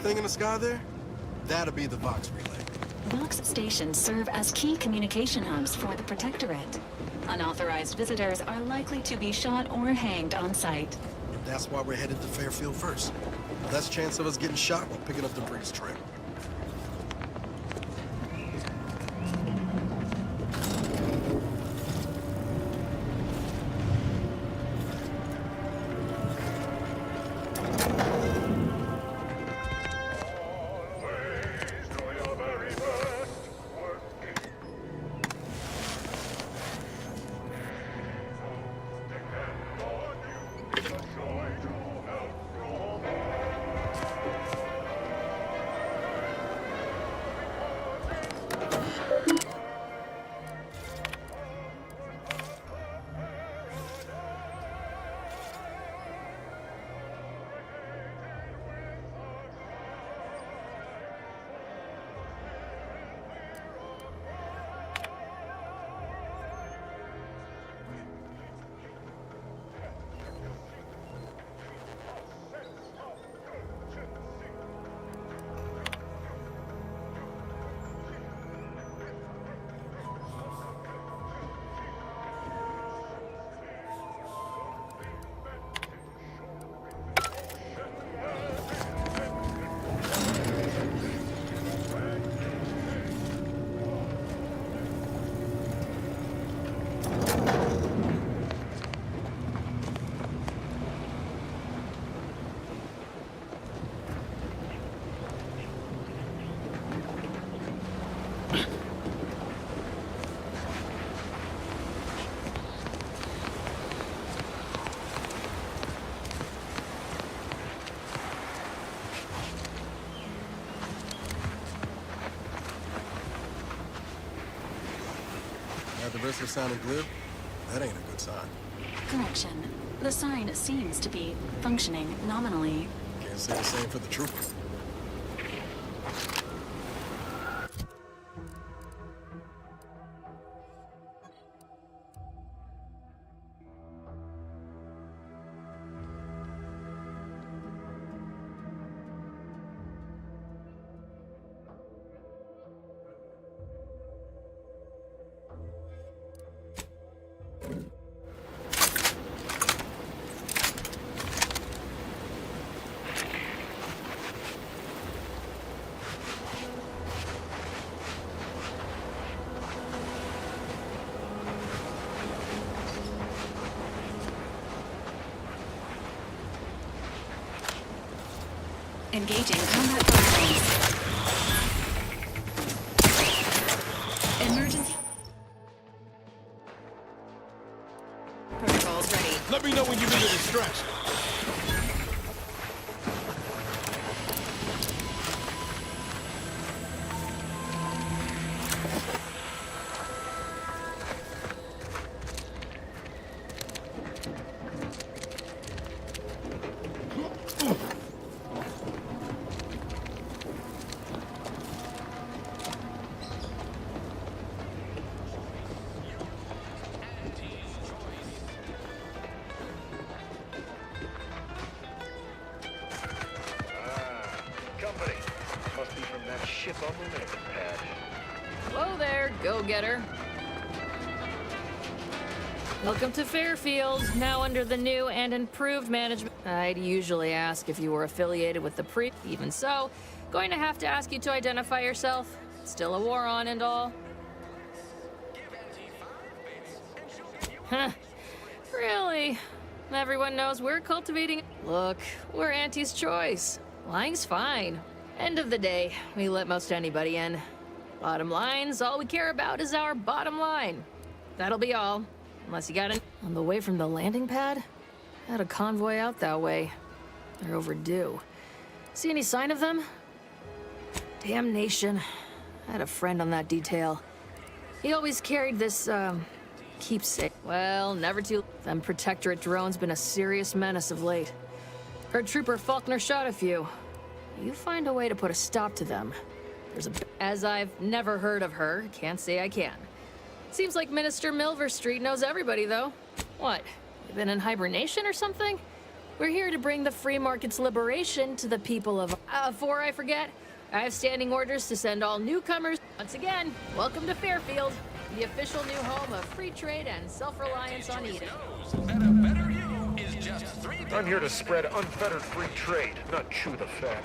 thing in the sky there? That'll be the Vox relay. Vox stations serve as key communication hubs for the Protectorate. Unauthorized visitors are likely to be shot or hanged on sight. That's why we're headed to Fairfield first. Less chance of us getting shot while picking up the Breeze trail. At the risk of sounding glib, that ain't a good sign. Correction. The sign seems to be functioning nominally. Can't say the same for the trooper. Engaging combat protocols. Emergency protocols ready. Let me know when you need a distraction. Hello there, go-getter. Welcome to Fairfield, now under the new and improved management. I'd usually ask if you were affiliated with the even so, going to have to ask you to identify yourself. Still a war on and all. Huh. Really? Everyone knows we're cultivating. Look, we're Auntie's choice. Lying's fine. End of the day, we let most anybody in. Bottom line's all we care about is our bottom line. That'll be all. Unless you got it. On the way from the landing pad? Had a convoy out that way. They're overdue. See any sign of them? Damnation. I had a friend on that detail. He always carried this, keepsake. Well, never too. Them Protectorate drones been a serious menace of late. Heard Trooper Faulkner shot a few. You find a way to put a stop to them. There's a... As I've never heard of her, can't say I can. Seems like Minister Milver Street knows everybody, though. What? You been in hibernation or something? We're here to bring the free market's liberation to the people of... before I forget, I have standing orders to send all newcomers... Once again, welcome to Fairfield, the official new home of free trade and self-reliance on Eden. I'm here to spread unfettered free trade, not chew the fat.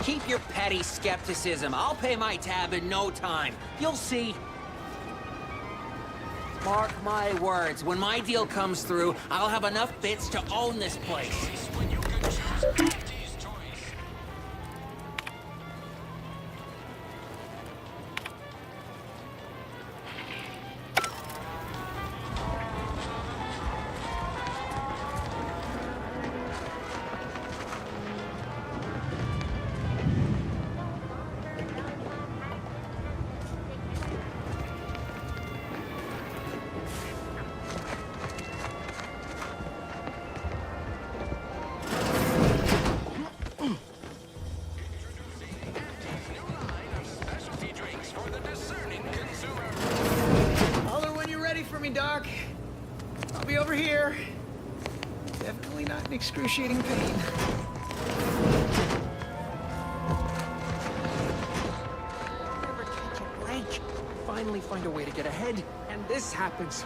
Keep your petty skepticism. I'll pay my tab in no time. You'll see. Mark my words, when my deal comes through, I'll have enough bits to own this place. Holler when you're ready for me, Doc. I'll be over here. Definitely not in excruciating pain. Never catch a break. Finally find a way to get ahead, and this happens.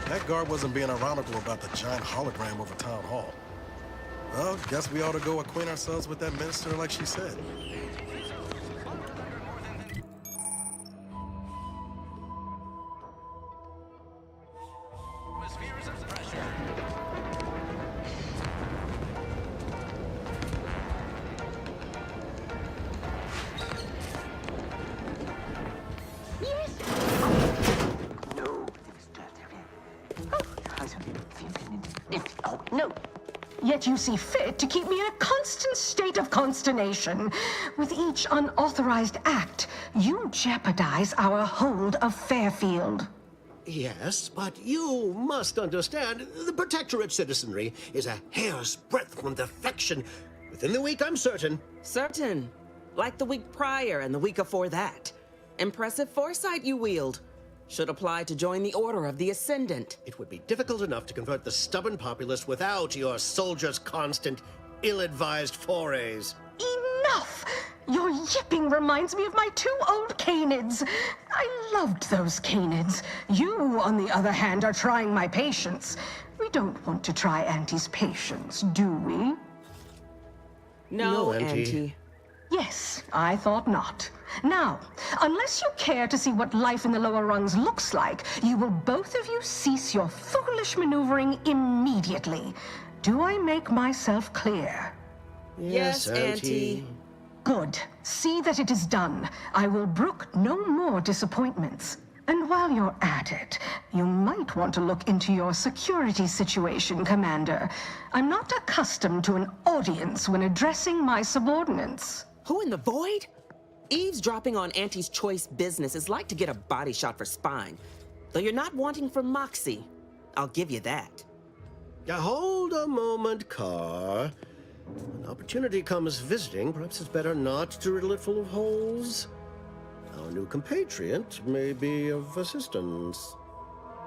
That guard wasn't being ironical about the giant hologram over Town Hall. Well, guess we ought to go acquaint ourselves with that minister like she said. Oh, no. Yet you see fit to keep me in a constant state of consternation. With each unauthorized act, you jeopardize our hold of Fairfield. Yes, but you must understand, the Protectorate citizenry is a hair's breadth from defection. Within the week, I'm certain. Certain. Like the week prior and the week before that. Impressive foresight you wield. Should apply to join the Order of the Ascendant. It would be difficult enough to convert the stubborn populace without your soldiers' constant, ill-advised forays. Enough! Your yipping reminds me of my 2 old canids. I loved those canids. You, on the other hand, are trying my patience. We don't want to try Auntie's patience, do we? No, Auntie. Yes, I thought not. Now, unless you care to see what life in the lower rungs looks like, you will both of you cease your foolish maneuvering immediately. Do I make myself clear? Yes, Auntie. Good. See that it is done. I will brook no more disappointments. And while you're at it, you might want to look into your security situation, Commander. I'm not accustomed to an audience when addressing my subordinates. Who in the void? Eavesdropping on Auntie's choice business is like to get a body shot for spine. Though you're not wanting for moxie. I'll give you that. Hold a moment, Carr. When opportunity comes visiting, perhaps it's better not to riddle it full of holes. Our new compatriot may be of assistance.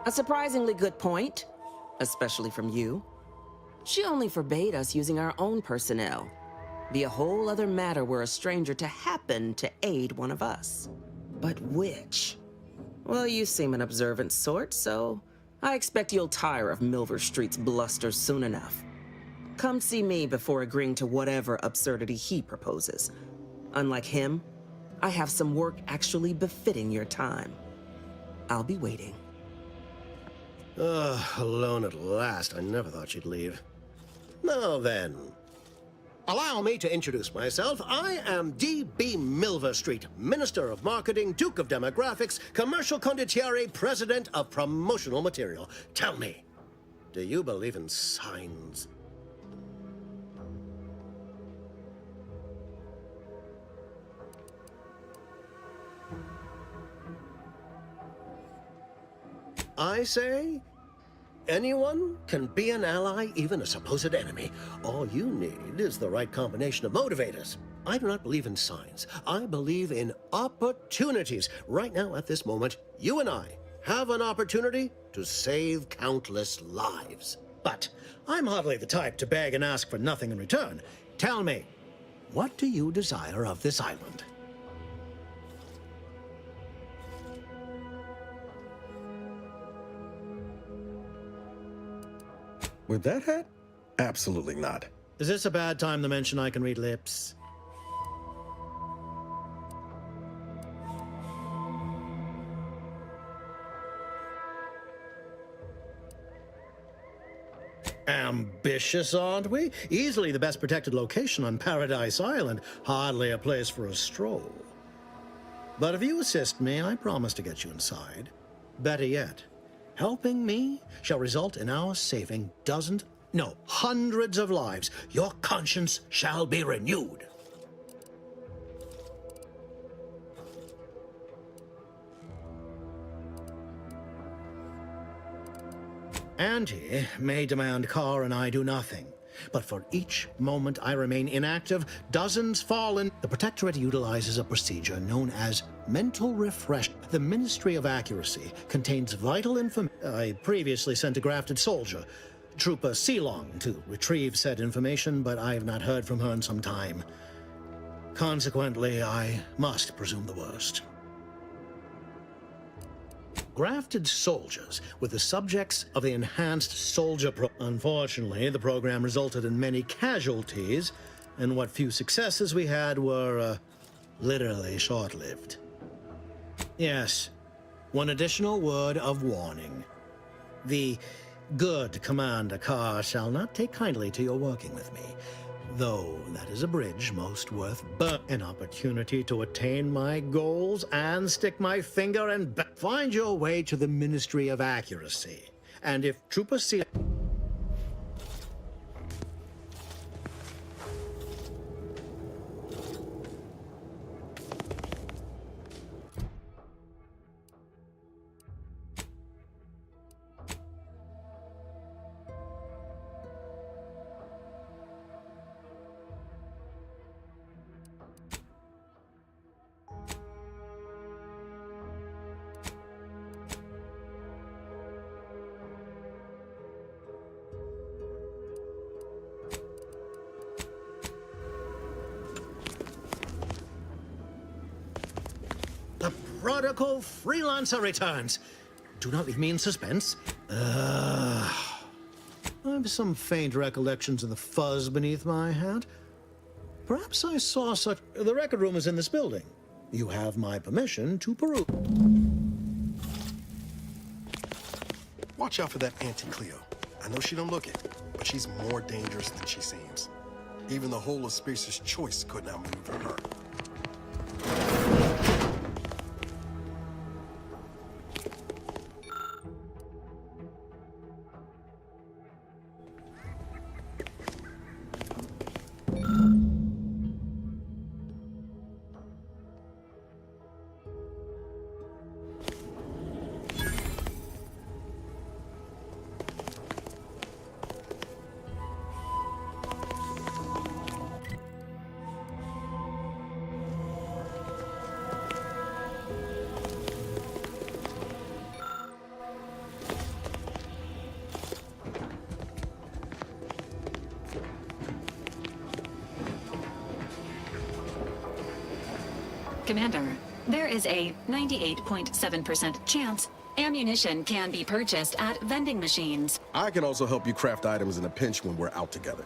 A surprisingly good point, especially from you. She only forbade us using our own personnel. Be a whole other matter were a stranger to happen to aid one of us. But which? Well, you seem an observant sort, so I expect you'll tire of Milver Street's bluster soon enough. Come see me before agreeing to whatever absurdity he proposes. Unlike him, I have some work actually befitting your time. I'll be waiting. Alone at last. I never thought she'd leave. Now then, allow me to introduce myself. I am D.B. Milver Street, Minister of Marketing, Duke of Demographics, Commercial Condottiere, President of Promotional Material. Tell me, do you believe in signs? I say, Anyone can be an ally, even a supposed enemy. All you need is the right combination of motivators. I do not believe in signs. I believe in opportunities. Right now, at this moment, you and I have an opportunity to save countless lives. But I'm hardly the type to beg and ask for nothing in return. Tell me, what do you desire of this island? With that hat? Absolutely not. Is this a bad time to mention I can read lips? Ambitious, aren't we? Easily the best protected location on Paradise Island. Hardly a place for a stroll. But if you assist me, I promise to get you inside. Better yet, helping me shall result in our saving hundreds of lives. Your conscience shall be renewed. Auntie may demand Carr and I do nothing, but for each moment I remain inactive, dozens fall in. The Protectorate utilizes a procedure known as mental refresh. The Ministry of Accuracy contains vital information. I previously sent a grafted soldier, Trooper Sealong, to retrieve said information, but I have not heard from her in some time. Consequently, I must presume the worst. Grafted soldiers were the subjects of the enhanced soldier Unfortunately, the program resulted in many casualties, and what few successes we had were, literally short-lived. Yes, one additional word of warning. The good Commander Carr shall not take kindly to your working with me, though that is a bridge most worth an opportunity to attain my goals and stick my finger and find your way to the Ministry of Accuracy. And if Trooper C... The prodigal freelancer returns. Do not leave me in suspense. I have some faint recollections of the fuzz beneath my hat. Perhaps I saw such... The record room is in this building. You have my permission to peruse. Watch out for that Auntie Cleo. I know she don't look it, but she's more dangerous than she seems. Even the whole of Spacer's Choice couldn't outmaneuver her. Commander, there is a 98.7% chance ammunition can be purchased at vending machines. I can also help you craft items in a pinch when we're out together.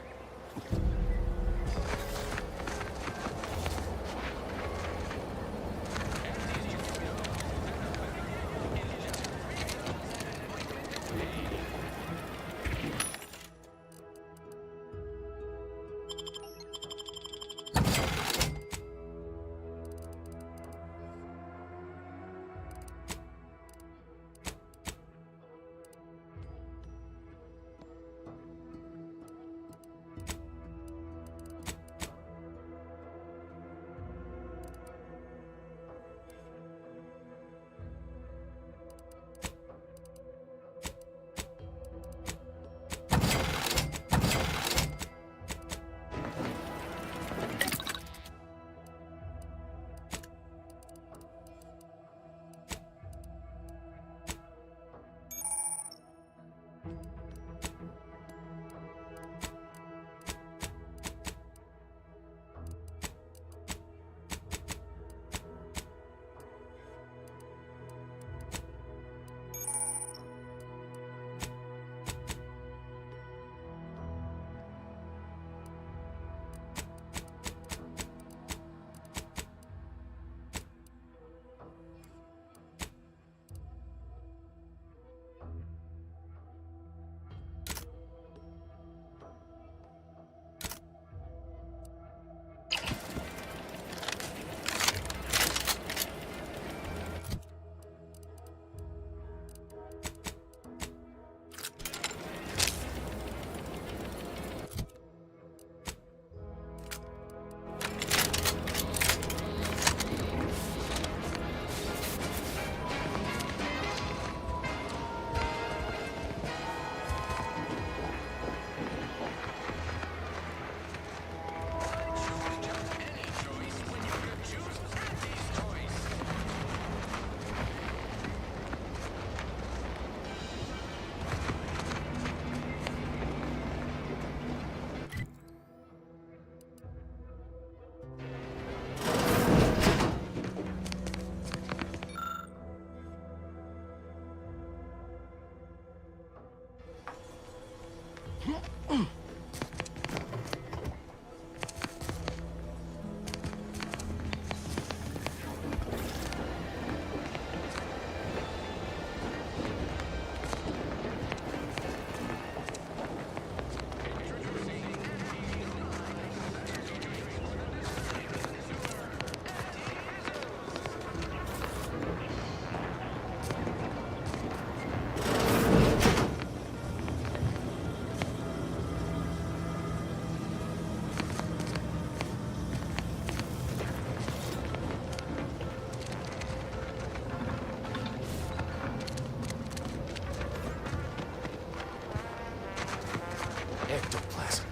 Ectoplasm.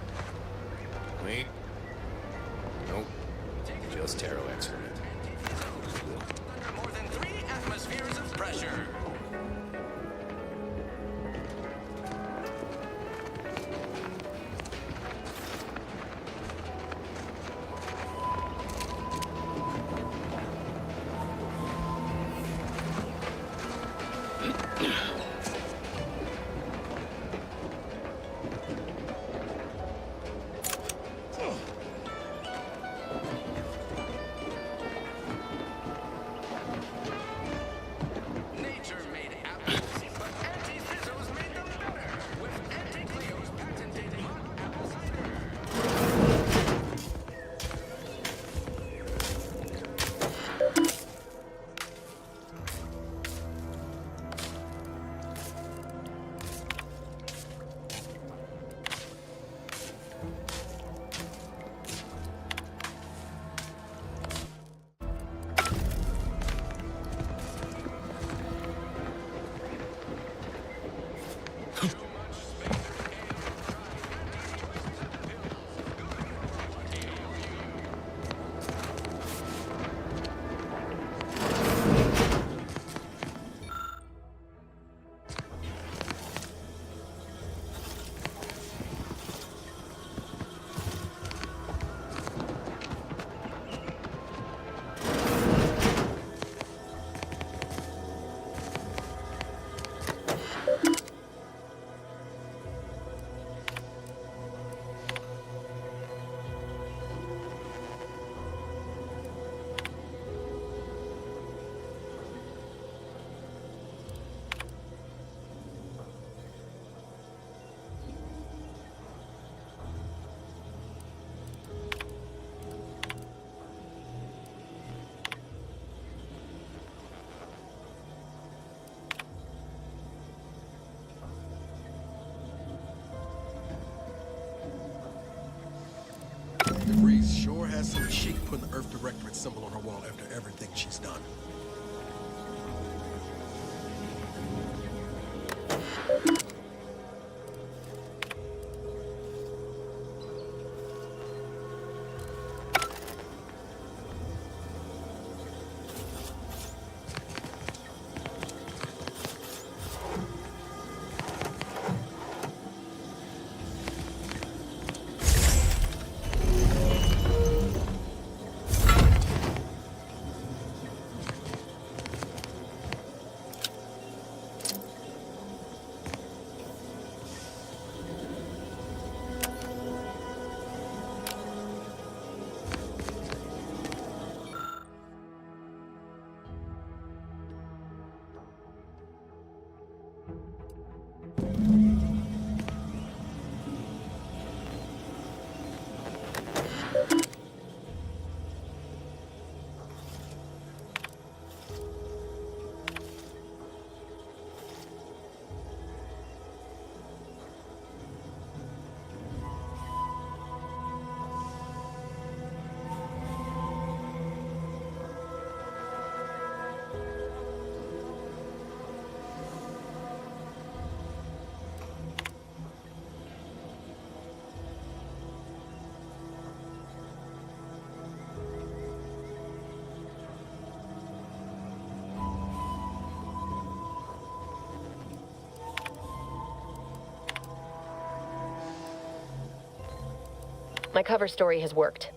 Wait. Nope. Just Taro excrement. More than 3 atmospheres of pressure. DeVries sure has some chic putting the Earth Directorate symbol on her wall after everything she's done. My cover story has worked.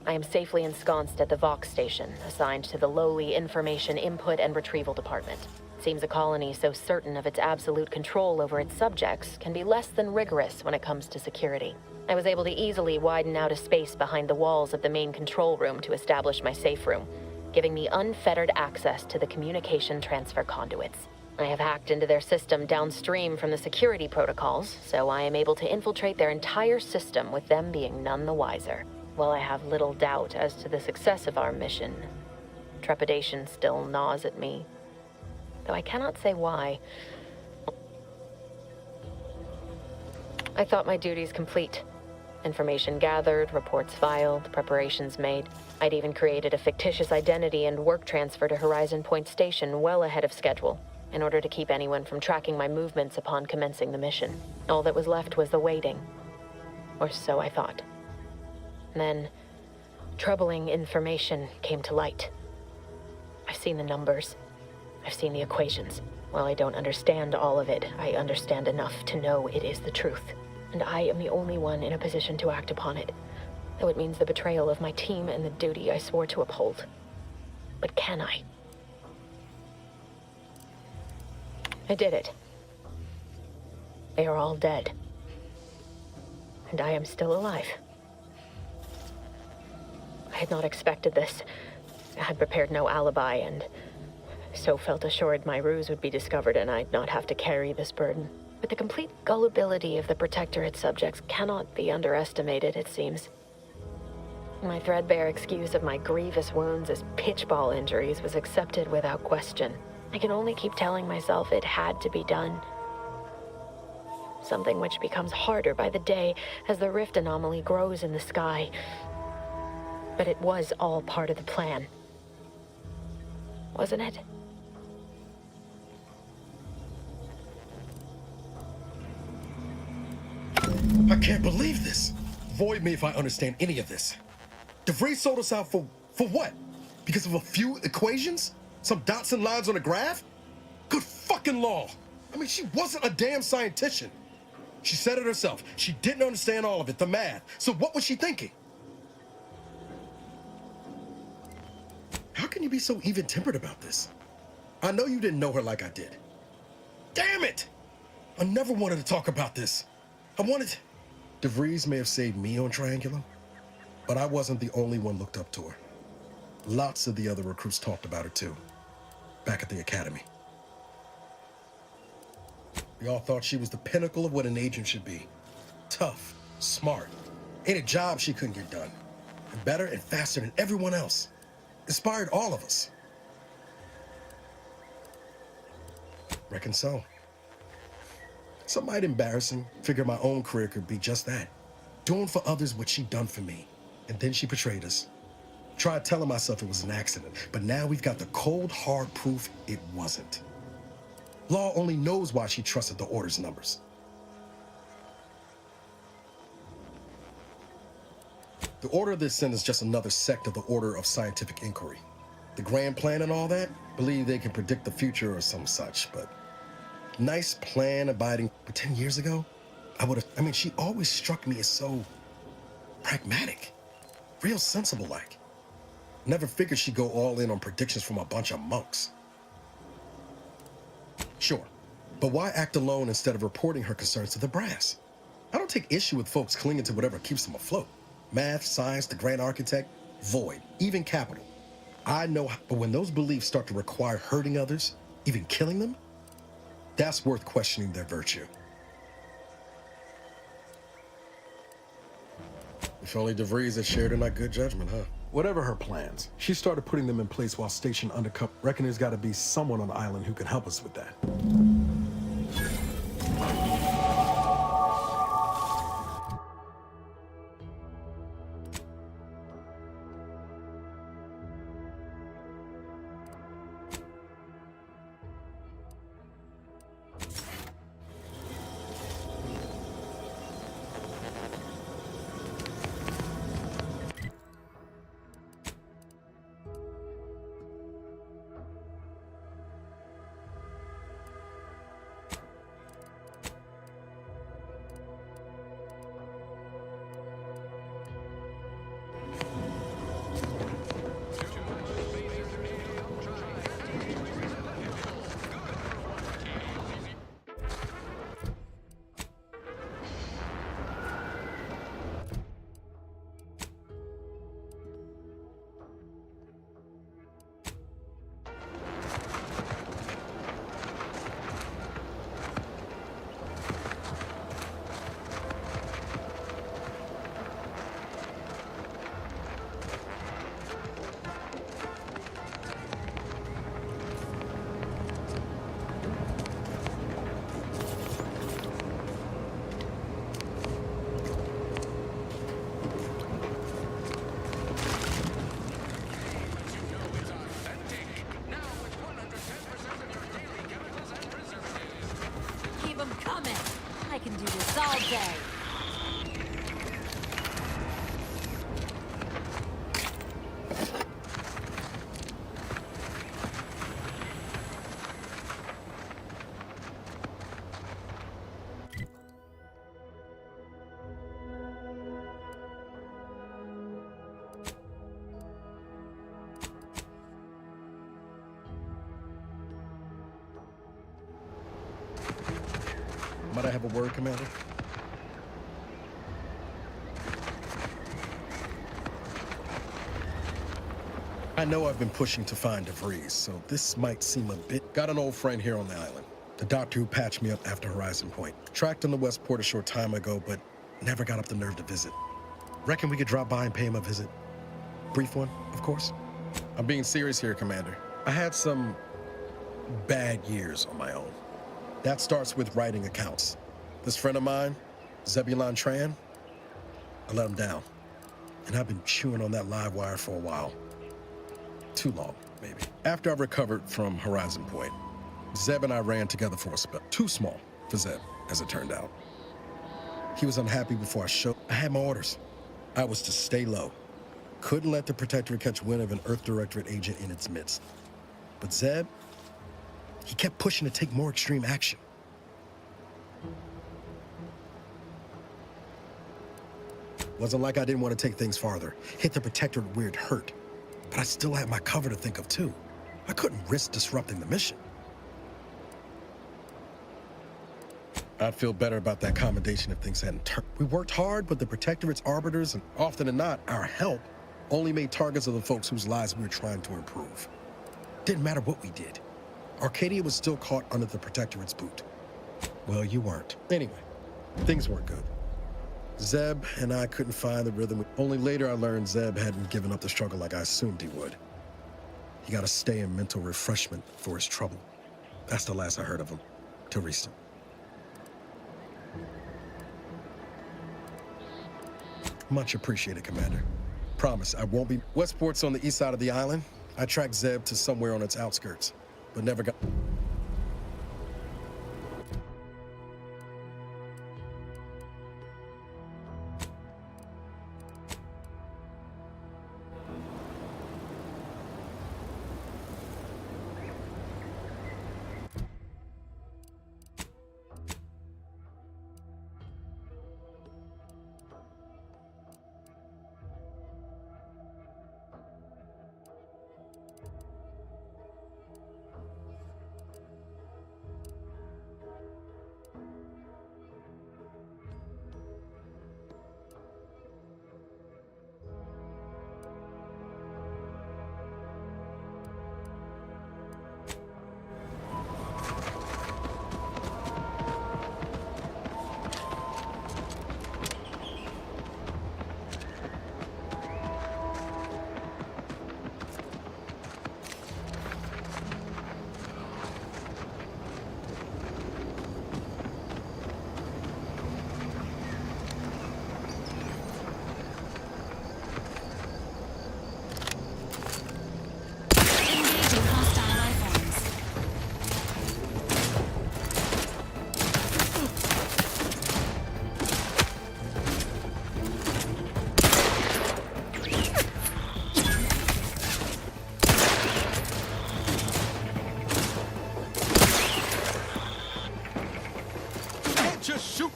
I am safely ensconced at the Vox station, assigned to the lowly Information Input and Retrieval Department. Seems a colony so certain of its absolute control over its subjects can be less than rigorous when it comes to security. I was able to easily widen out a space behind the walls of the main control room to establish my safe room, giving me unfettered access to the communication transfer conduits. I have hacked into their system downstream from the security protocols, so I am able to infiltrate their entire system with them being none the wiser. While I have little doubt as to the success of our mission, trepidation still gnaws at me, though I cannot say why. I thought my duties complete. Information gathered, reports filed, preparations made. I'd even created a fictitious identity and work transfer to Horizon Point Station well ahead of schedule, in order to keep anyone from tracking my movements upon commencing the mission. All that was left was the waiting. Or so I thought. Then, troubling information came to light. I've seen the numbers. I've seen the equations. While I don't understand all of it, I understand enough to know it is the truth. And I am the only one in a position to act upon it, though it means the betrayal of my team and the duty I swore to uphold. But can I? I did it. They are all dead. And I am still alive. I had not expected this. I had prepared no alibi, and so felt assured my ruse would be discovered and I'd not have to carry this burden. But the complete gullibility of the Protectorate subjects cannot be underestimated, it seems. My threadbare excuse of my grievous wounds as pitchball injuries was accepted without question. I can only keep telling myself it had to be done. Something which becomes harder by the day as the rift anomaly grows in the sky. But it was all part of the plan. Wasn't it? I can't believe this. Void me if I understand any of this. DeVries sold us out for what? Because of a few equations? Some dots and lines on a graph? Good fucking law. I mean, she wasn't a damn scientician. She said it herself. She didn't understand all of it, the math. So what was she thinking? How can you be so even-tempered about this? I know you didn't know her like I did. Damn it! I never wanted to talk about this. DeVries may have saved me on Triangulum, but I wasn't the only one looked up to her. Lots of the other recruits talked about her too, back at the academy. We all thought she was the pinnacle of what an agent should be. Tough, smart, ain't a job she couldn't get done. And better and faster than everyone else. Inspired all of us. Reckon so. Some might embarrassing. Figure my own career could be just that. Doing for others what she'd done for me. And then she betrayed us. Tried telling myself it was an accident, but now we've got the cold, hard proof it wasn't. Law only knows why she trusted the Order's numbers. The Order of the Ascent is just another sect of the Order of Scientific Inquiry. The grand plan and all that, believe they can predict the future or some such, but nice plan abiding. But 10 years ago, she always struck me as so pragmatic, real sensible-like. Never figured she'd go all in on predictions from a bunch of monks. Sure, but why act alone instead of reporting her concerns to the brass? I don't take issue with folks clinging to whatever keeps them afloat. Math, science, the grand architect, void, even capital. I know, but when those beliefs start to require hurting others, even killing them, that's worth questioning their virtue. If only DeVries had shared in our good judgment, huh? Whatever her plans, she started putting them in place while stationed undercover. Reckon there's got to be someone on the island who can help us with that. Might I have a word, Commander? I know I've been pushing to find DeVries, so this might seem a bit... Got an old friend here on the island. The doctor who patched me up after Horizon Point. Tracked in the Westport a short time ago, but never got up the nerve to visit. Reckon we could drop by and pay him a visit? Brief one, of course. I'm being serious here, Commander. I had some bad years on my own. That starts with writing accounts. This friend of mine, Zebulon Tran, I let him down. And I've been chewing on that live wire for a while. Too long, maybe. After I recovered from Horizon Point, Zeb and I ran together for a spell. Too small for Zeb, as it turned out. He was unhappy before I showed. I had my orders. I was to stay low. Couldn't let the Protectorate catch wind of an Earth Directorate agent in its midst. But Zeb, he kept pushing to take more extreme action. Wasn't like I didn't want to take things farther. Hit the Protectorate where it hurt. But I still had my cover to think of, too. I couldn't risk disrupting the mission. I'd feel better about that commendation if things hadn't turned. We worked hard, but the Protectorate's arbiters, and often than not, our help, only made targets of the folks whose lives we were trying to improve. Didn't matter what we did. Arcadia was still caught under the Protectorate's boot. Well, you weren't. Anyway, things weren't good. Zeb and I couldn't find the rhythm. Only later I learned Zeb hadn't given up the struggle like I assumed he would. He got to stay in mental refreshment for his trouble. That's the last I heard of him, till recent. Much appreciated, Commander. Promise, I won't be... Westport's on the east side of the island. I tracked Zeb to somewhere on its outskirts, but never got...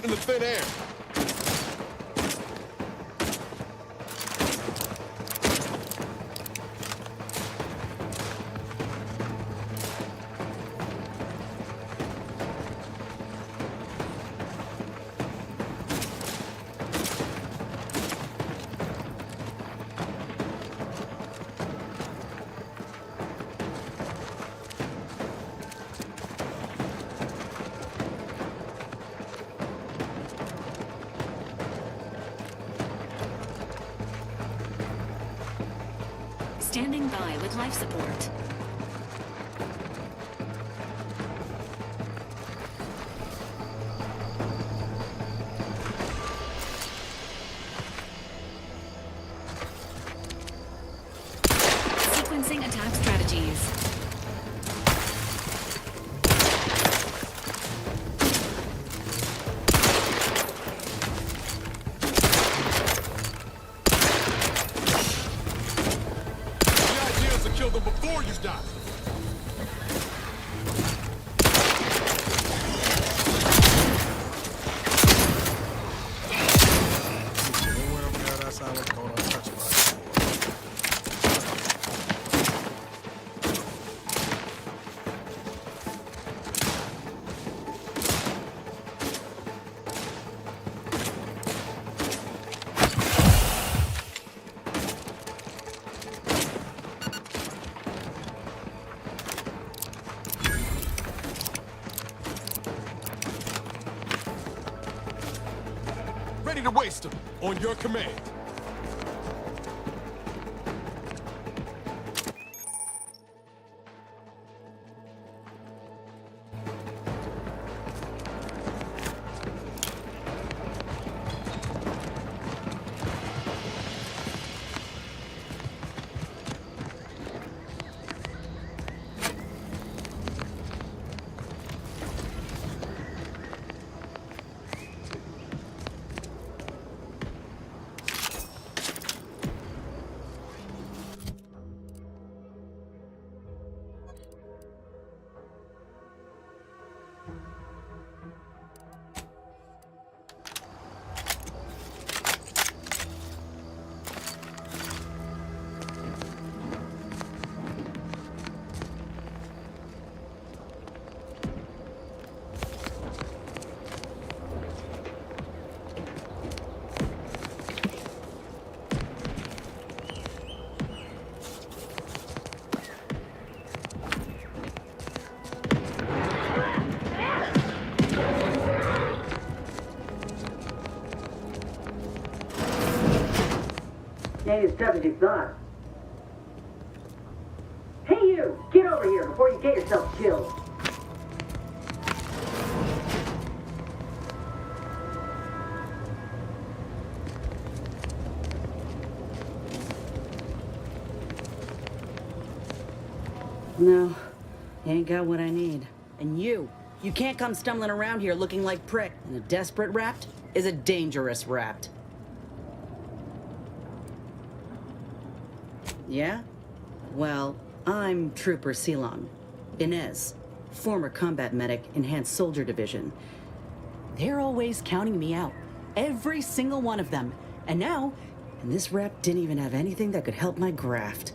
In the thin air. Standing by with life support. Sequencing attack strategies. Kill them before you die. Ready to waste them. On your command. Ain't as tough as you thought. Hey you! Get over here before you get yourself killed! No, you ain't got what I need. And you can't come stumbling around here looking like prick. And a desperate rapt is a dangerous rapt. Yeah? Well, I'm Trooper Silong. Inez, former combat medic, Enhanced Soldier Division. They're always counting me out. Every single one of them. And now, this rep didn't even have anything that could help my graft.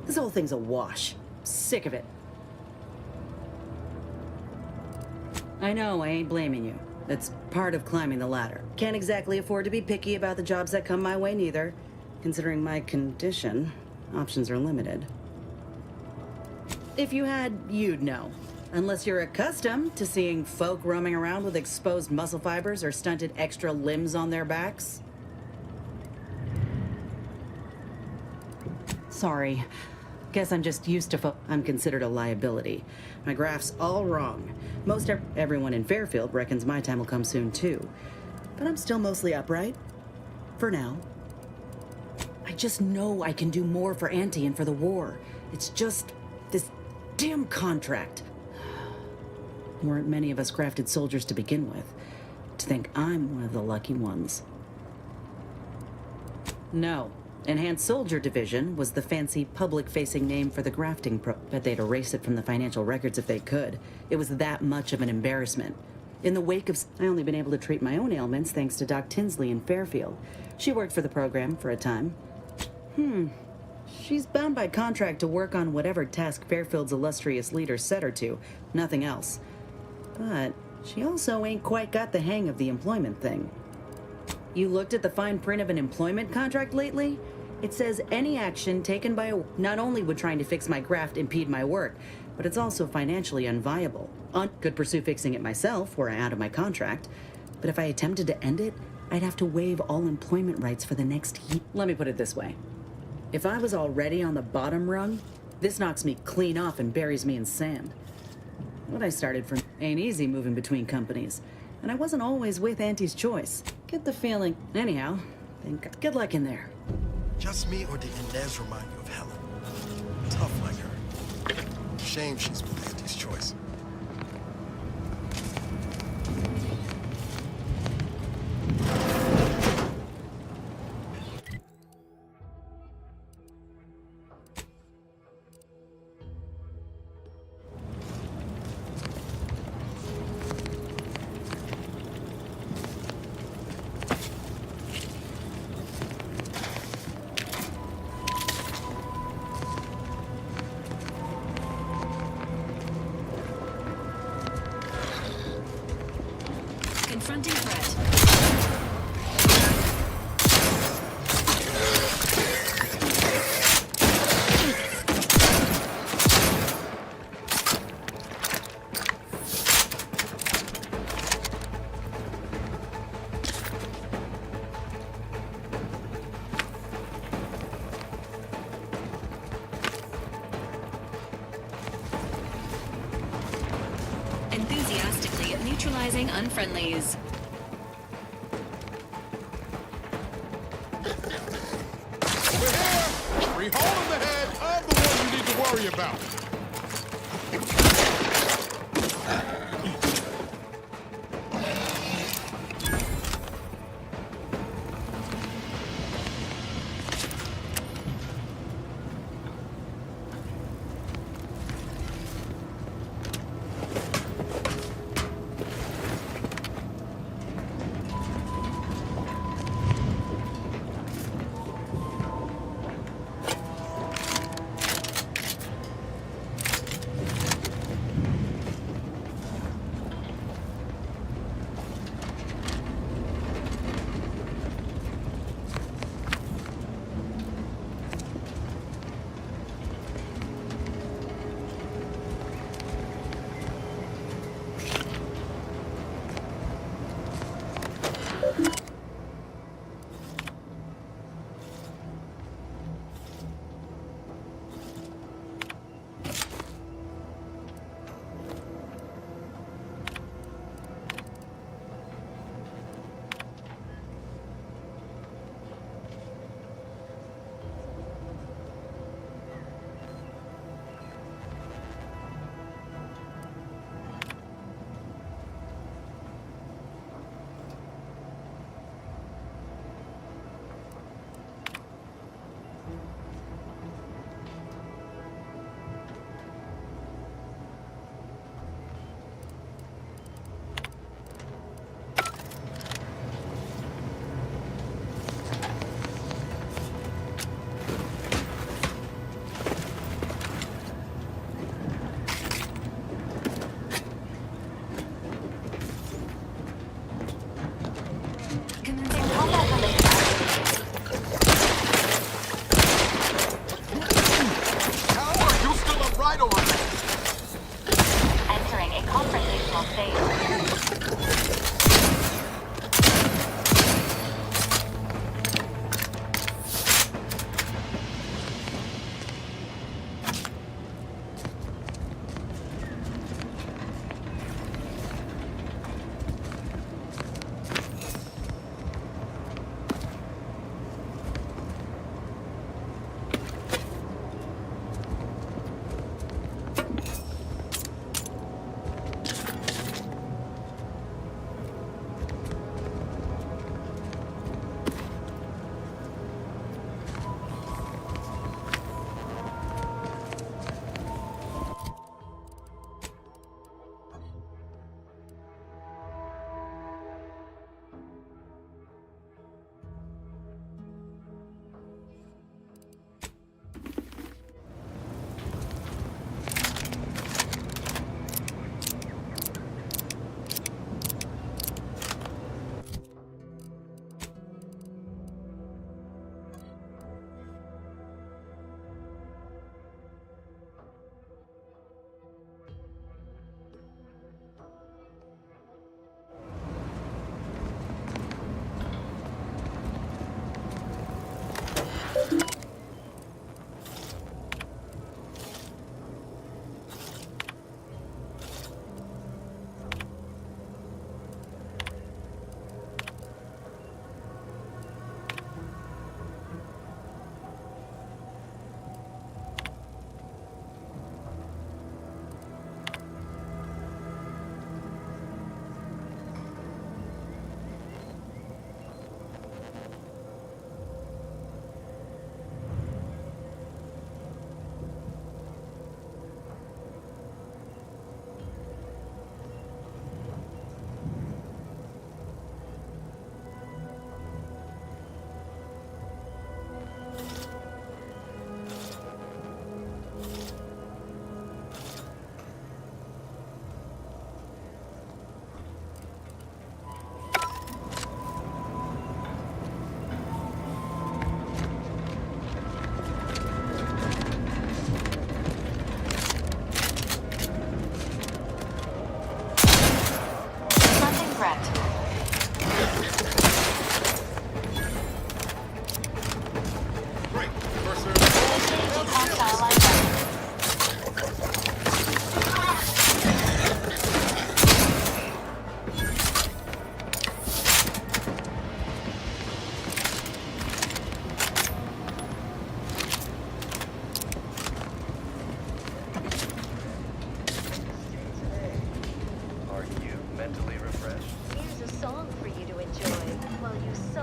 This whole thing's a wash. Sick of it. I know, I ain't blaming you. That's part of climbing the ladder. Can't exactly afford to be picky about the jobs that come my way neither. Considering my condition, options are limited. If you had, you'd know. Unless you're accustomed to seeing folk roaming around with exposed muscle fibers or stunted extra limbs on their backs. Sorry. Guess I'm just used to I'm considered a liability. My graph's all wrong. Everyone in Fairfield reckons my time will come soon too. But I'm still mostly upright. For now. I just know I can do more for Auntie and for the war. It's just this damn contract. Weren't many of us crafted soldiers to begin with. To think I'm one of the lucky ones. No. Enhanced Soldier Division was the fancy public-facing name for the grafting but they'd erase it from the financial records if they could. It was that much of an embarrassment. In the wake of... I only been able to treat my own ailments thanks to Doc Tinsley in Fairfield. She worked for the program for a time. She's bound by contract to work on whatever task Fairfield's illustrious leader set her to. Nothing else. But she also ain't quite got the hang of the employment thing. You looked at the fine print of an employment contract lately? It says any action taken by not only would trying to fix my graft impede my work, but it's also financially unviable. Could pursue fixing it myself were I out of my contract, but if I attempted to end it, I'd have to waive all employment rights for the next year. Let me put it this way. If I was already on the bottom rung, this knocks me clean off and buries me in sand. What I started from ain't easy moving between companies, and I wasn't always with Auntie's choice. Get the feeling. Anyhow, good luck in there. Just me, or did Inez remind you of Helen? Tough like her. Shame she's with Auntie's choice. Incoming unfriendlies. Over here! Free hole in the head! I'm the one you need to worry about!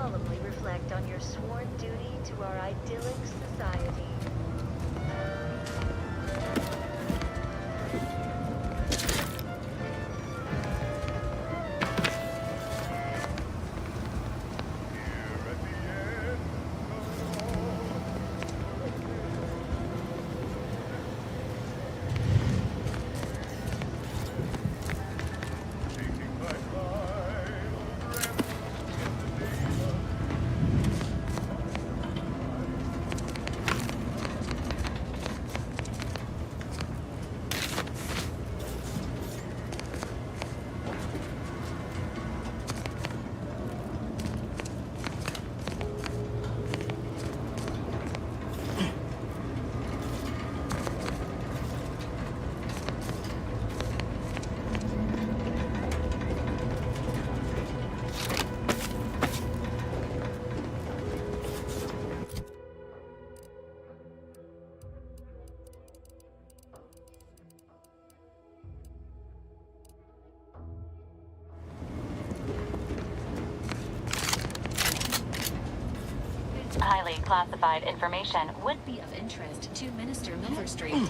solemnly reflect on your sworn duty to our idyllic society. Highly classified information would be of interest to Minister Milverstreet.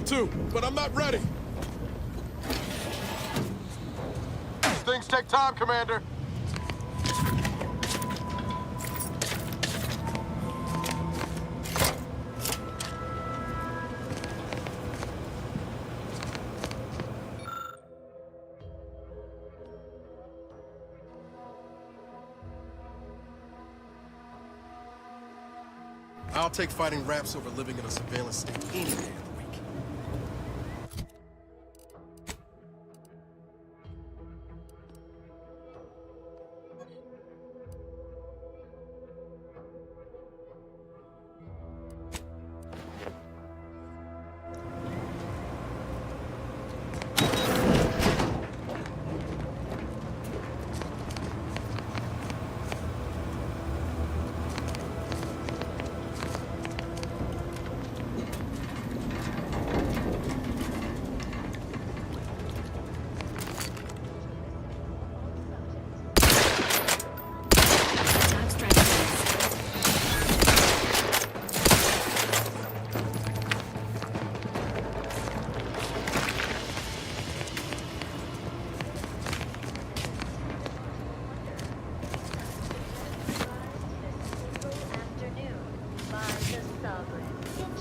to, but I'm not ready. These things take time, Commander. I'll take fighting raps over living in a surveillance state any day of the week.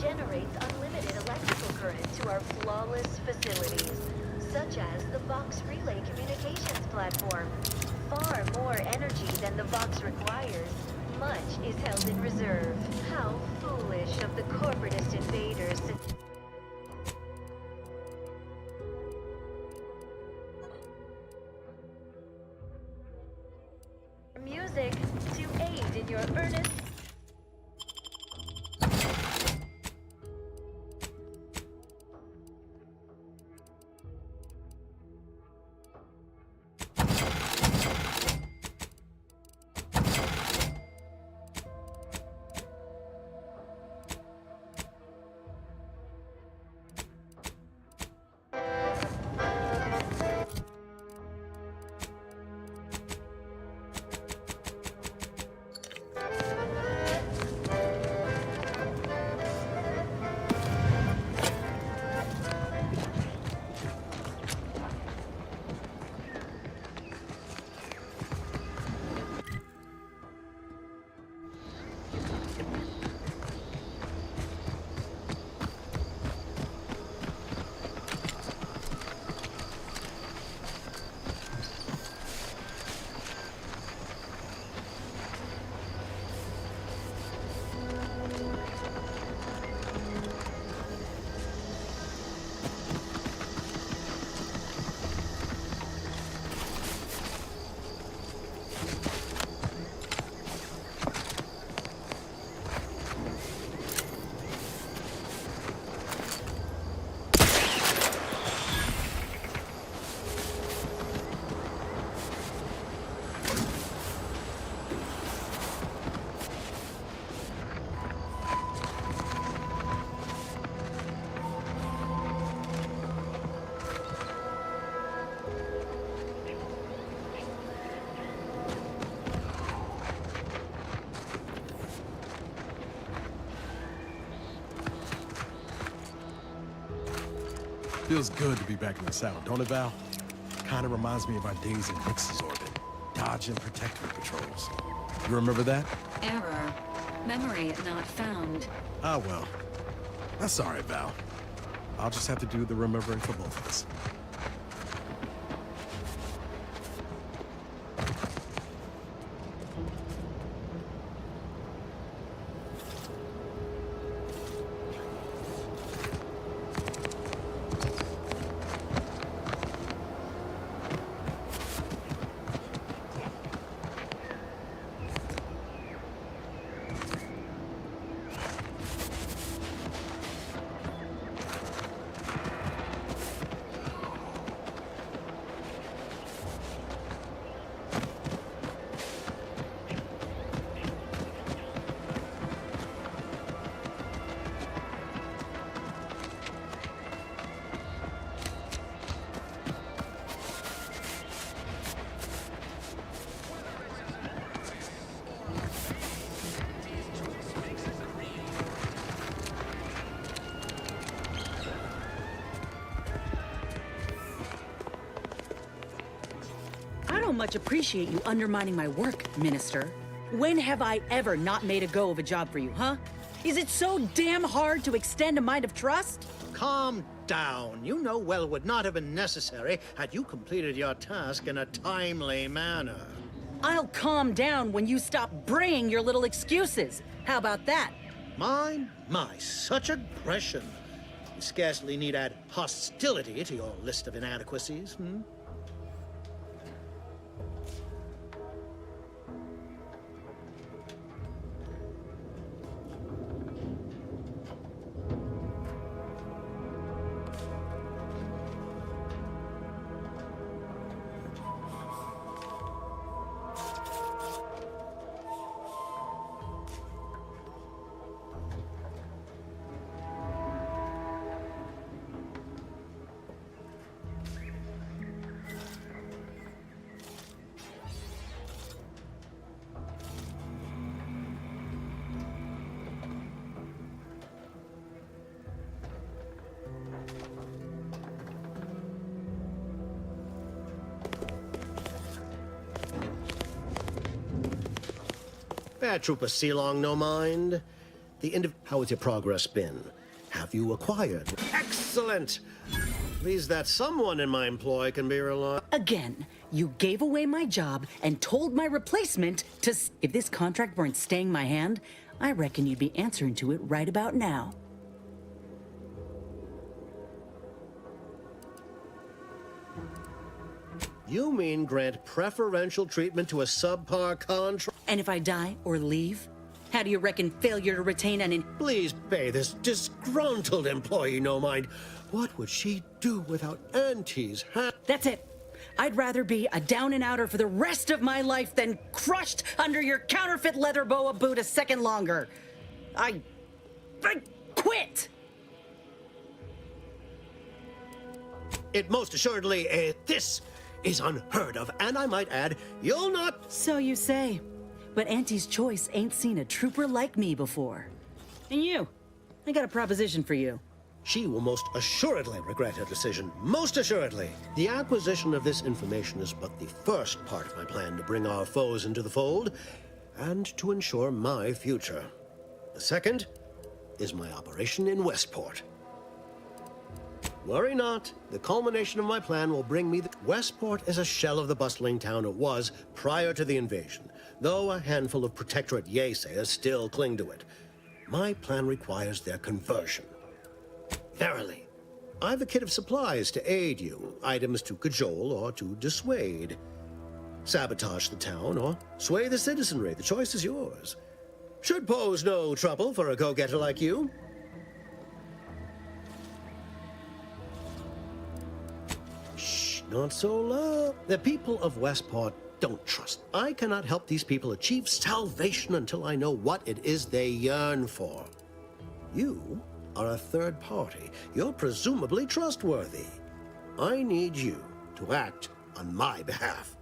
Generates unlimited electrical current to our flawless facilities, such as the Vox Relay Communications Platform. Far more energy than the Vox requires. Much is held in reserve. How foolish of the corporatist invaders to... Music to aid in your earnest... Feels good to be back in the saddle, don't it, Val? Kinda reminds me of our days in Nix's orbit, dodging protectorate patrols. You remember that? Error. Memory not found. Ah, well. That's all right, Val. I'll just have to do the remembering for both of us. much appreciate you undermining my work, Minister. When have I ever not made a go of a job for you, huh? Is it so damn hard to extend a mind of trust? Calm down. You know well it would not have been necessary had you completed your task in a timely manner. I'll calm down when you stop braying your little excuses. How about that? My, such aggression. You scarcely need add hostility to your list of inadequacies, hmm? Trooper Sealong, no mind. How has your progress been? Have you acquired? Excellent! Please that someone in my employ can be relied. Again, you gave away my job and told my replacement to... If this contract weren't staying my hand, I reckon you'd be answering to it right about now. You mean grant preferential treatment to a subpar contract? And if I die or leave, how do you reckon failure to retain an... Please pay this disgruntled employee no mind. What would she do without Auntie's hat? That's it. I'd rather be a down-and-outer for the rest of my life than crushed under your counterfeit leather boa boot a second longer. I quit! It most assuredly, this is unheard of, and I might add, you'll not... So you say. But Auntie's Choice ain't seen a trooper like me before. And you, I got a proposition for you. She will most assuredly regret her decision. Most assuredly. The acquisition of this information is but the first part of my plan to bring our foes into the fold and to ensure my future. The second is my operation in Westport. Worry not, the culmination of my plan will bring me Westport is a shell of the bustling town it was prior to the invasion, though a handful of Protectorate Yeasayers still cling to it. My plan requires their conversion. Verily, I've a kit of supplies to aid you, items to cajole or to dissuade. Sabotage the town or sway the citizenry, the choice is yours. Should pose no trouble for a go-getter like you. Shh, not so loud. The people of Westport don't trust. I cannot help these people achieve salvation until I know what it is they yearn for. You are a third party. You're presumably trustworthy. I need you to act on my behalf.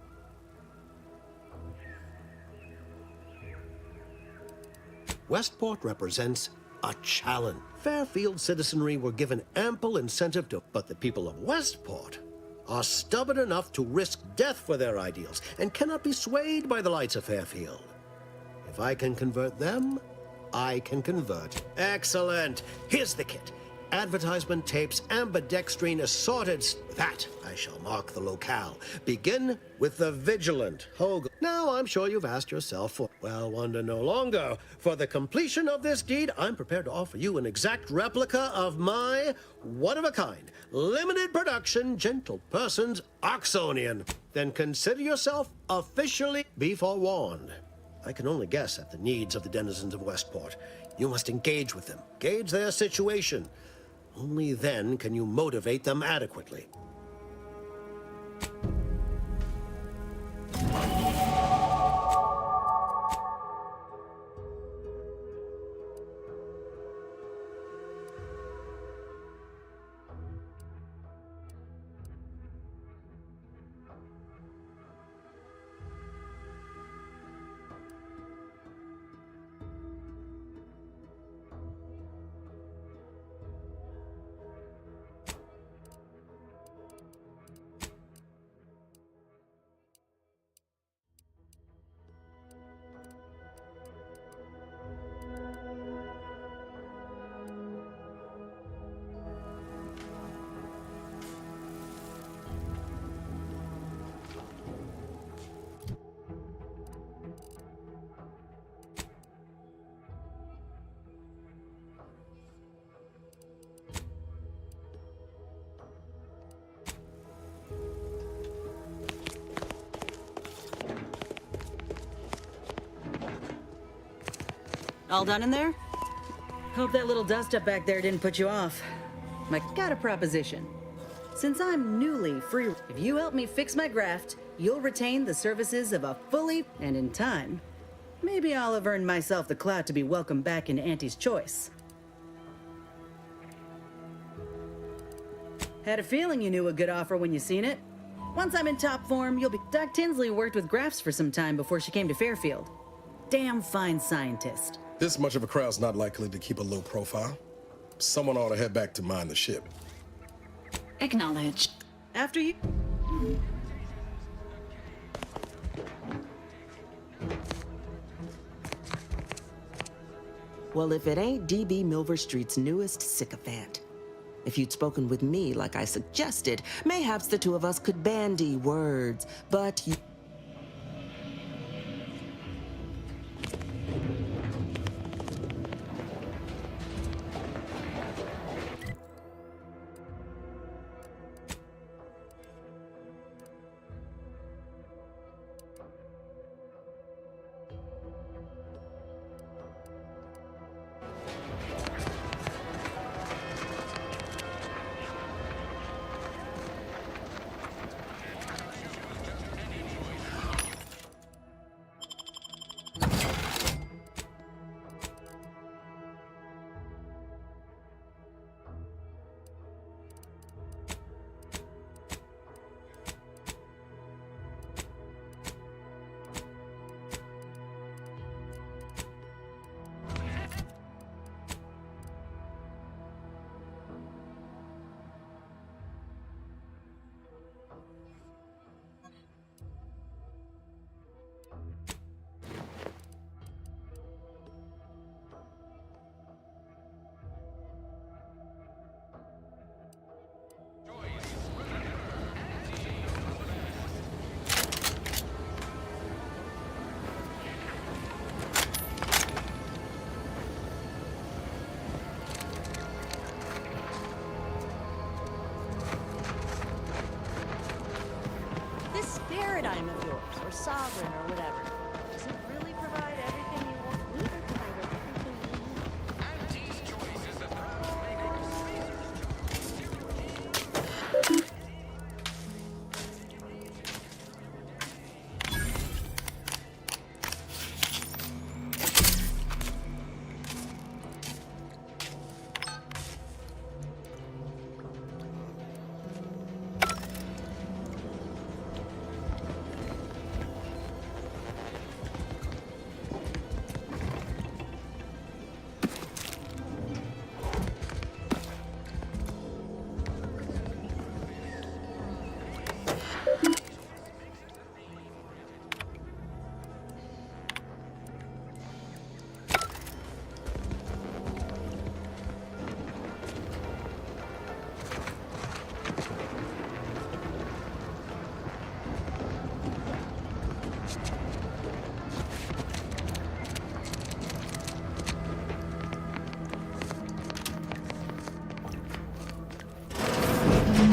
Westport represents a challenge. Fairfield citizenry were given ample incentive to, but the people of Westport are stubborn enough to risk death for their ideals and cannot be swayed by the lights of Fairfield. If I can convert them, I can convert. Excellent. Here's the kit. Advertisement tapes, ambidextrine assorted. That I shall mark the locale. Begin with the vigilant Hogan. Now I'm sure you've asked yourself for, well, wonder no longer. For the completion of this deed, I'm prepared to offer you an exact replica of my one-of-a-kind, limited production, gentle person's Oxonian. Then consider yourself officially be forewarned. I can only guess at the needs of the denizens of Westport. You must engage with them, gauge their situation. Only then can you motivate them adequately. All done in there? Hope that little dust up back there didn't put you off. I got a proposition. Since I'm newly free, if you help me fix my graft, you'll retain the services of a fully, and in time, maybe I'll have earned myself the clout to be welcomed back into Auntie's Choice. Had a feeling you knew a good offer when you seen it. Once I'm in top form, you'll be... Doc Tinsley worked with Grafts for some time before she came to Fairfield. Damn fine scientist. This much of a crowd's not likely to keep a low profile. Someone ought to head back to mine the ship. Acknowledged. After you... Well, if it ain't D.B. Milver Street's newest sycophant. If you'd spoken with me like I suggested, mayhaps the two of us could bandy words, but you... paradigm of yours, or sovereign, or whatever, does it really provide everything you want? Neither provide everything you need. Auntie's Choice is the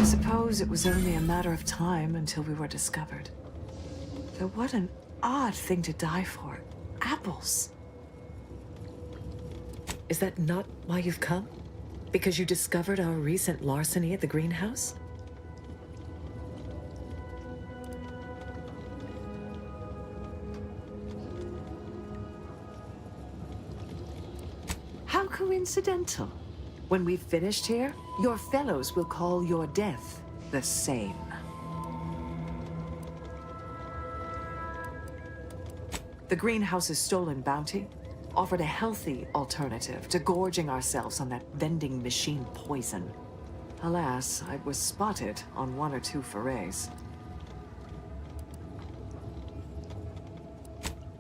I suppose it was only a matter of time until we were discovered. Though what an odd thing to die for. Apples. Is that not why you've come? Because you discovered our recent larceny at the greenhouse? How coincidental. When we've finished here, your fellows will call your death the same. The greenhouse's stolen bounty offered a healthy alternative to gorging ourselves on that vending machine poison. Alas, I was spotted on 1 or 2 forays.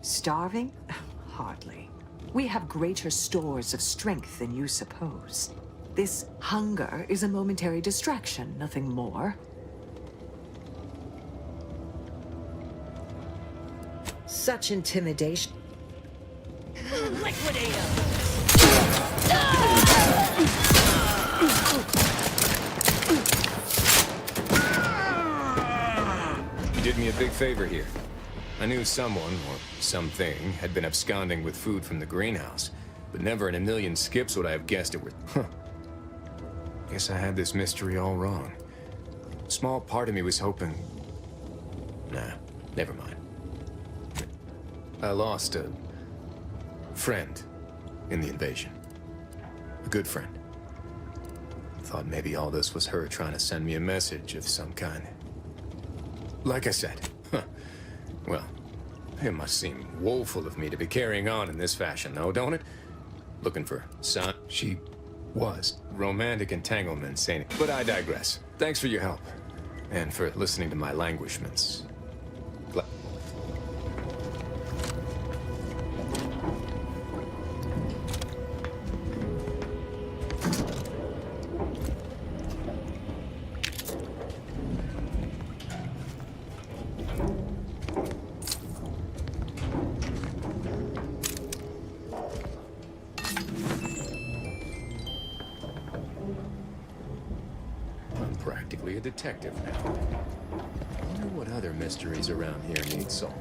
Starving? Hardly. We have greater stores of strength than you suppose. This hunger is a momentary distraction, nothing more. Such intimidation. Liquidate him! You did me a big favor here. I knew someone, or something, had been absconding with food from the greenhouse. but never in a million skips would I have guessed it were... Huh. Guess I had this mystery all wrong. Small part of me was hoping... Nah, never mind. I lost a friend in the invasion. A good friend. Thought maybe all this was her trying to send me a message of some kind. Like I said, well, it must seem woeful of me to be carrying on in this fashion, though, don't it? Looking for son. She was romantic entanglements, ain't it? But I digress. Thanks for your help, and for listening to my languishments. A detective now. I wonder what other mysteries around here need solving.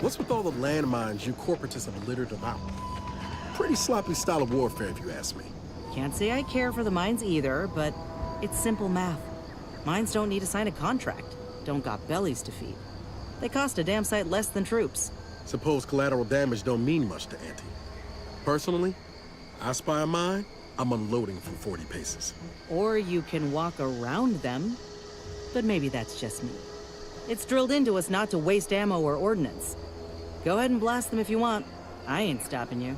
What's with all the landmines you corporatists have littered about? Pretty sloppy style of warfare, if you ask me. Can't say I care for the mines either, but it's simple math. Mines don't need to sign a contract. Don't got bellies to feed. They cost a damn sight less than troops. Suppose collateral damage don't mean much to Auntie. Personally, I spy a mine, I'm unloading from 40 paces. Or you can walk around them. But maybe that's just me. It's drilled into us not to waste ammo or ordnance. Go ahead and blast them if you want. I ain't stopping you.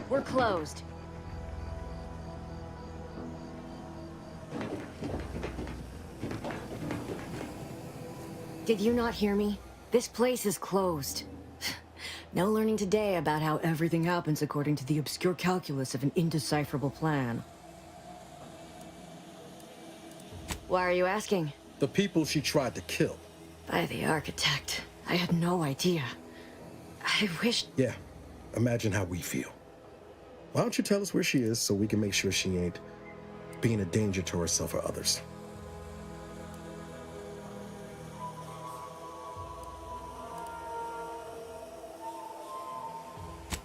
We're closed. Did you not hear me? This place is closed. No learning today about how everything happens according to the obscure calculus of an indecipherable plan. Why are you asking? The people she tried to kill. By the architect. I had no idea. I wish... Yeah, imagine how we feel. Why don't you tell us where she is so we can make sure she ain't being a danger to herself or others?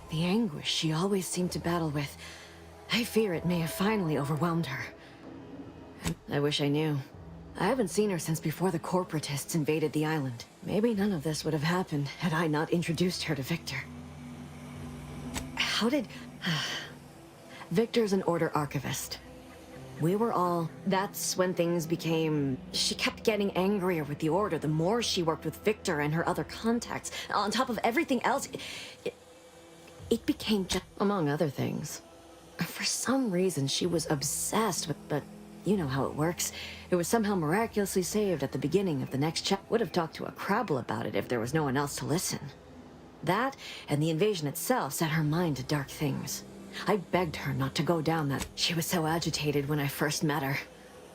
The anguish she always seemed to battle with, I fear it may have finally overwhelmed her. I wish I knew. I haven't seen her since before the corporatists invaded the island. Maybe none of this would have happened had I not introduced her to Victor. How did... Victor's an Order archivist. We were all... That's when things became... She kept getting angrier with the Order the more she worked with Victor and her other contacts. On top of everything else, it became just... Among other things. For some reason, she was obsessed with... But you know how it works. It was somehow miraculously saved at the beginning of the next chapter. Would have talked to a Crabble about it if there was no one else to listen. That, and the invasion itself, set her mind to dark things. I begged her not to go down that. She was so agitated when I first met her.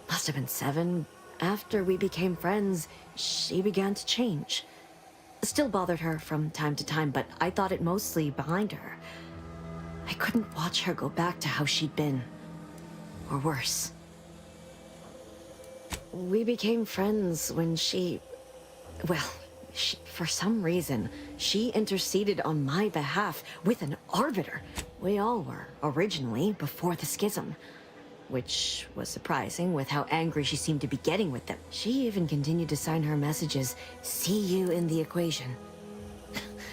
Must have been 7. After we became friends, she began to change. Still bothered her from time to time, but I thought it mostly behind her. I couldn't watch her go back to how she'd been. Or worse. We became friends when she... Well, for some reason, she interceded on my behalf with an Arbiter. We all were, originally, before the schism. Which was surprising with how angry she seemed to be getting with them. She even continued to sign her messages, "See you in the equation."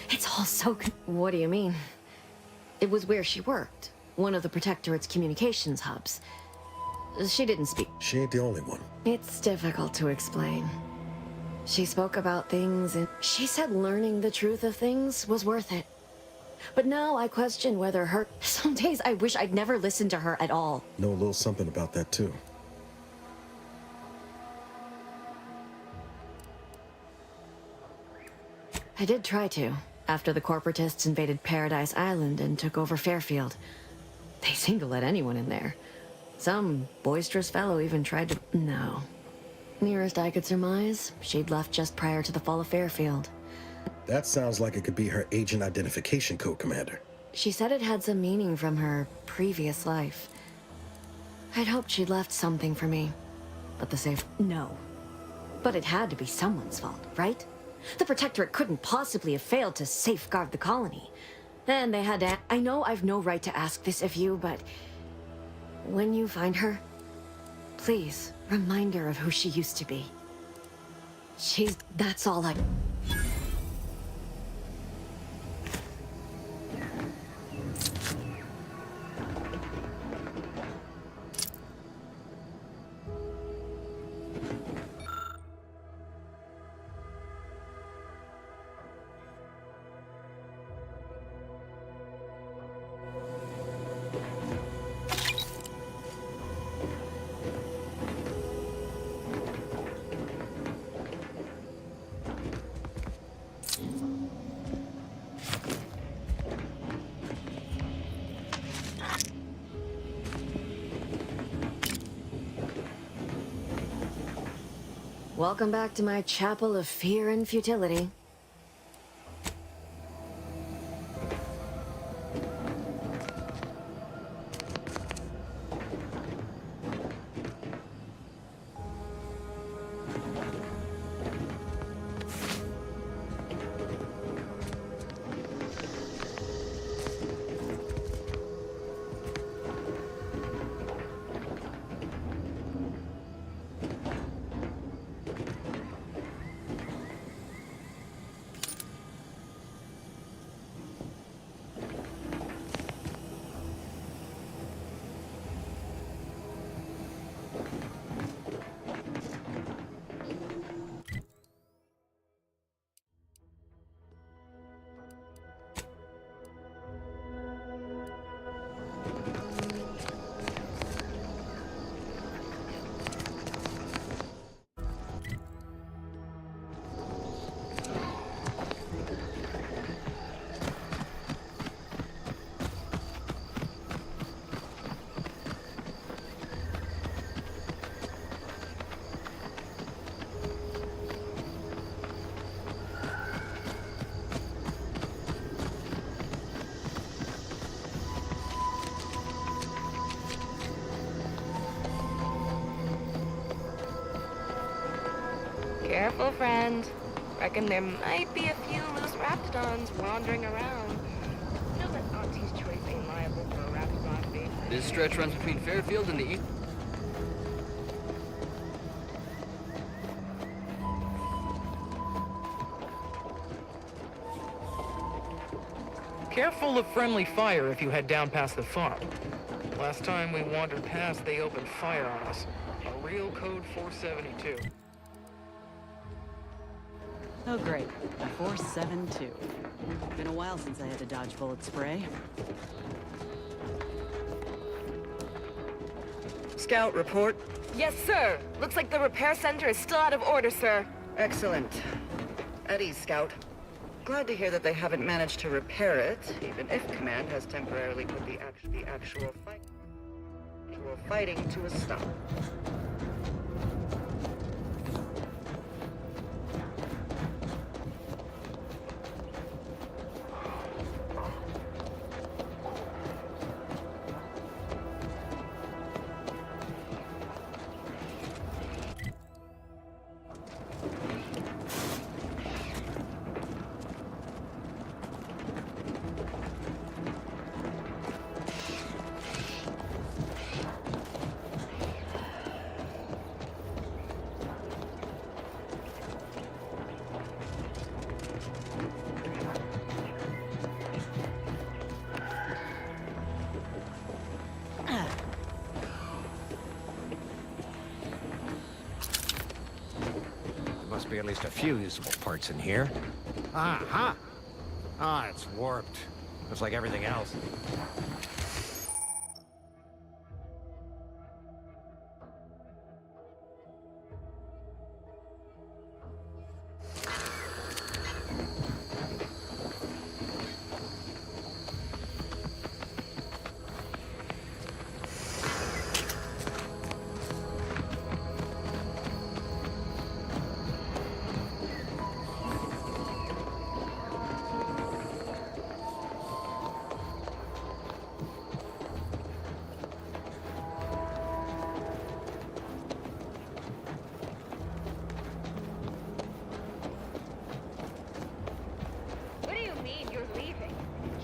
It's all so... What do you mean? It was where she worked. One of the Protectorate's communications hubs. She didn't speak. She ain't the only one. It's difficult to explain. She spoke about things and she said learning the truth of things was worth it. But now I question whether her... Some days I wish I'd never listened to her at all. Know a little something about that too. I did try to, after the corporatists invaded Paradise Island and took over Fairfield. They seemed to let anyone in there. Some boisterous fellow even tried to... No. Nearest I could surmise, she'd left just prior to the fall of Fairfield. That sounds like it could be her agent identification code, Commander. She said it had some meaning from her previous life. I'd hoped she'd left something for me. But the safe... No. But it had to be someone's fault, right? The Protectorate couldn't possibly have failed to safeguard the colony. And they had to... I know I've no right to ask this of you, but... When you find her, please remind her of who she used to be. That's all I... Welcome back to my chapel of fear and futility. Careful, friend. Reckon there might be a few loose raptidons wandering around. You know that Auntie's choice ain't liable for a raptidon fee. This stretch runs between Fairfield and the east. Careful of friendly fire if you head down past the farm. Last time we wandered past, they opened fire on us. A real code 472. Oh, great. A 472. Been a while since I had to dodge bullet spray. Scout, report. Yes, sir. Looks like the repair center is still out of order, sir. Excellent. At ease, Scout. Glad to hear that they haven't managed to repair it, even if Command has temporarily put the actual fighting to a stop. Must be at least a few usable parts in here. Aha! Ah, it's warped. Just like everything else.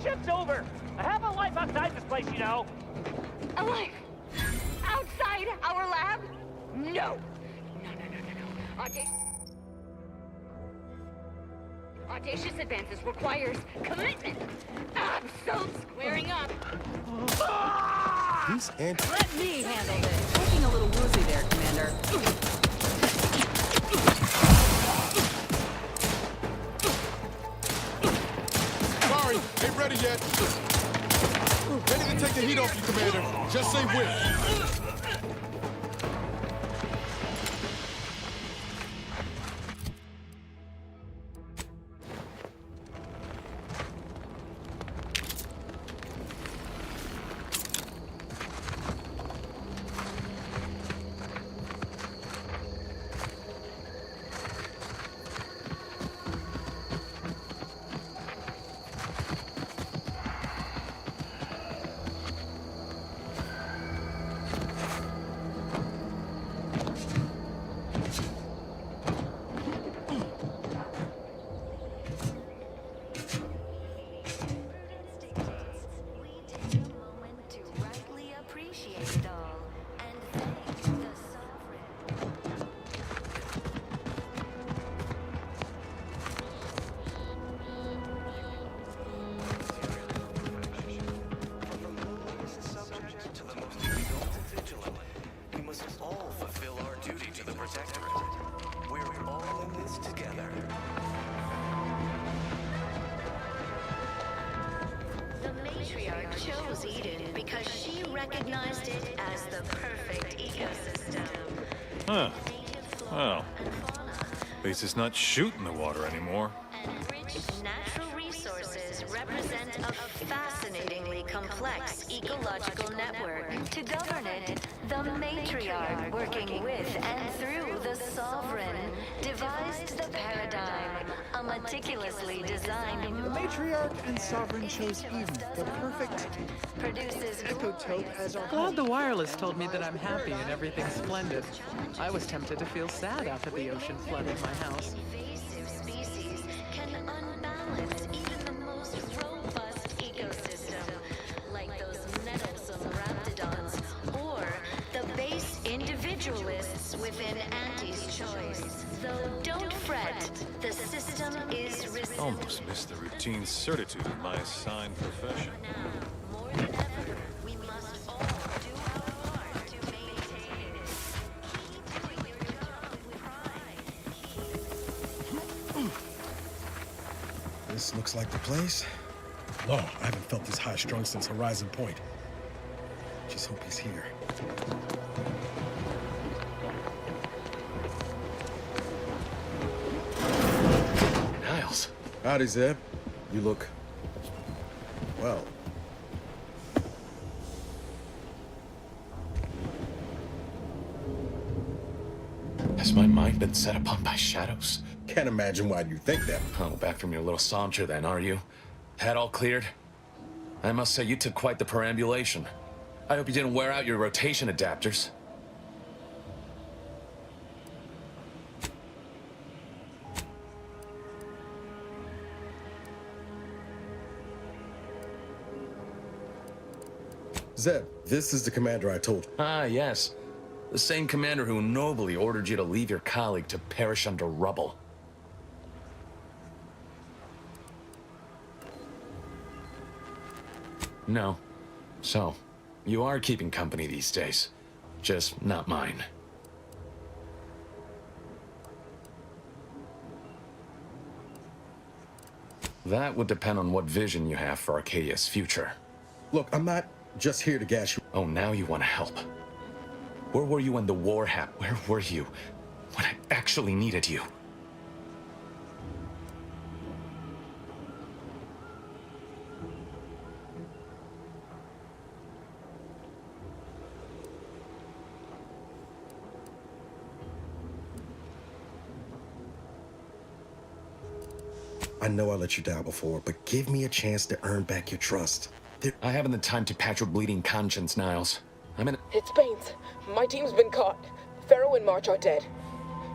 Shift's over. I have a life outside this place, you know. A life? Outside our lab? No. Audacious advances requires commitment. I'm so squaring up. These ants. Let me handle this. Looking a little woozy there, Commander. Sorry, ain't ready yet. Ready to take the heat off you, Commander. Just say when. Chose Eden because she recognized it as the perfect ecosystem. Huh. Well, at least it's not shooting the water anymore. Rich natural resources represent a fascinatingly complex ecological network. To govern it, the Matriarch, working with and through the Sovereign, devised the paradigm, a meticulously designed... The Matriarch and Sovereign chose Eden, the perfect... produces... Ecotope as our Glad the wireless told me that I'm happy and everything's splendid. I was tempted to feel sad after the ocean flooded my house. Invasive species can unbalance even the most robust ecosystem, like those meddlesome raptidons, or the base individualists within Auntie's choice. Though don't fret, the system is resilient. Almost missed the routine certitude of my assigned profession. This looks like the place. Oh, I haven't felt this high-strung since Horizon Point. Just hope he's here. Niles. Howdy, Zeb. You look... well. Has my mind been set upon by shadows? Can't imagine why you think that. Oh, back from your little saunter then, are you? Head all cleared? I must say, you took quite the perambulation. I hope you didn't wear out your rotation adapters. Zeb, this is the commander I told you. Ah, yes. The same commander who nobly ordered you to leave your colleague to perish under rubble. No. So, you are keeping company these days. Just not mine. That would depend on what vision you have for Arcadia's future. Look, I'm not just here to gas you. Oh, now you want to help. Where were you when the war happened? Where were you when I actually needed you? I know I let you down before, but give me a chance to earn back your trust. I haven't the time to patch your bleeding conscience, Niles. It's Baines. My team's been caught. Pharaoh and March are dead.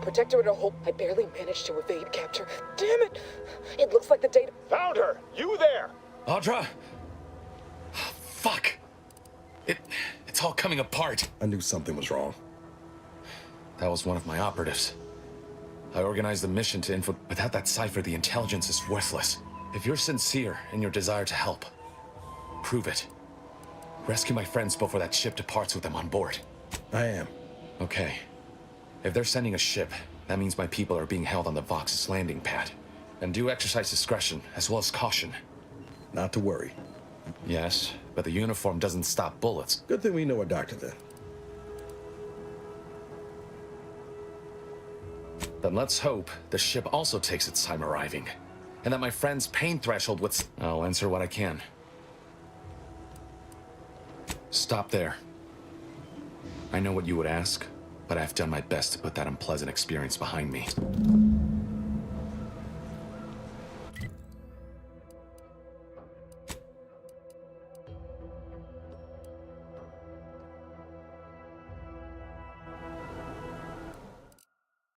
Protector and Hope, I barely managed to evade capture. Damn it! It looks like the data... Found her! You there! Audra! Fuck! It's all coming apart. I knew something was wrong. That was one of my operatives. I organized the mission to info... Without that cipher, the intelligence is worthless. If you're sincere in your desire to help, prove it. Rescue my friends before that ship departs with them on board. I am. Okay. If they're sending a ship, that means my people are being held on the Vox's landing pad. And do exercise discretion, as well as caution. Not to worry. Yes, but the uniform doesn't stop bullets. Good thing we know a doctor then. Then let's hope the ship also takes its time arriving. And that my friend's pain threshold would... I'll answer what I can. Stop there. I know what you would ask, but I've done my best to put that unpleasant experience behind me.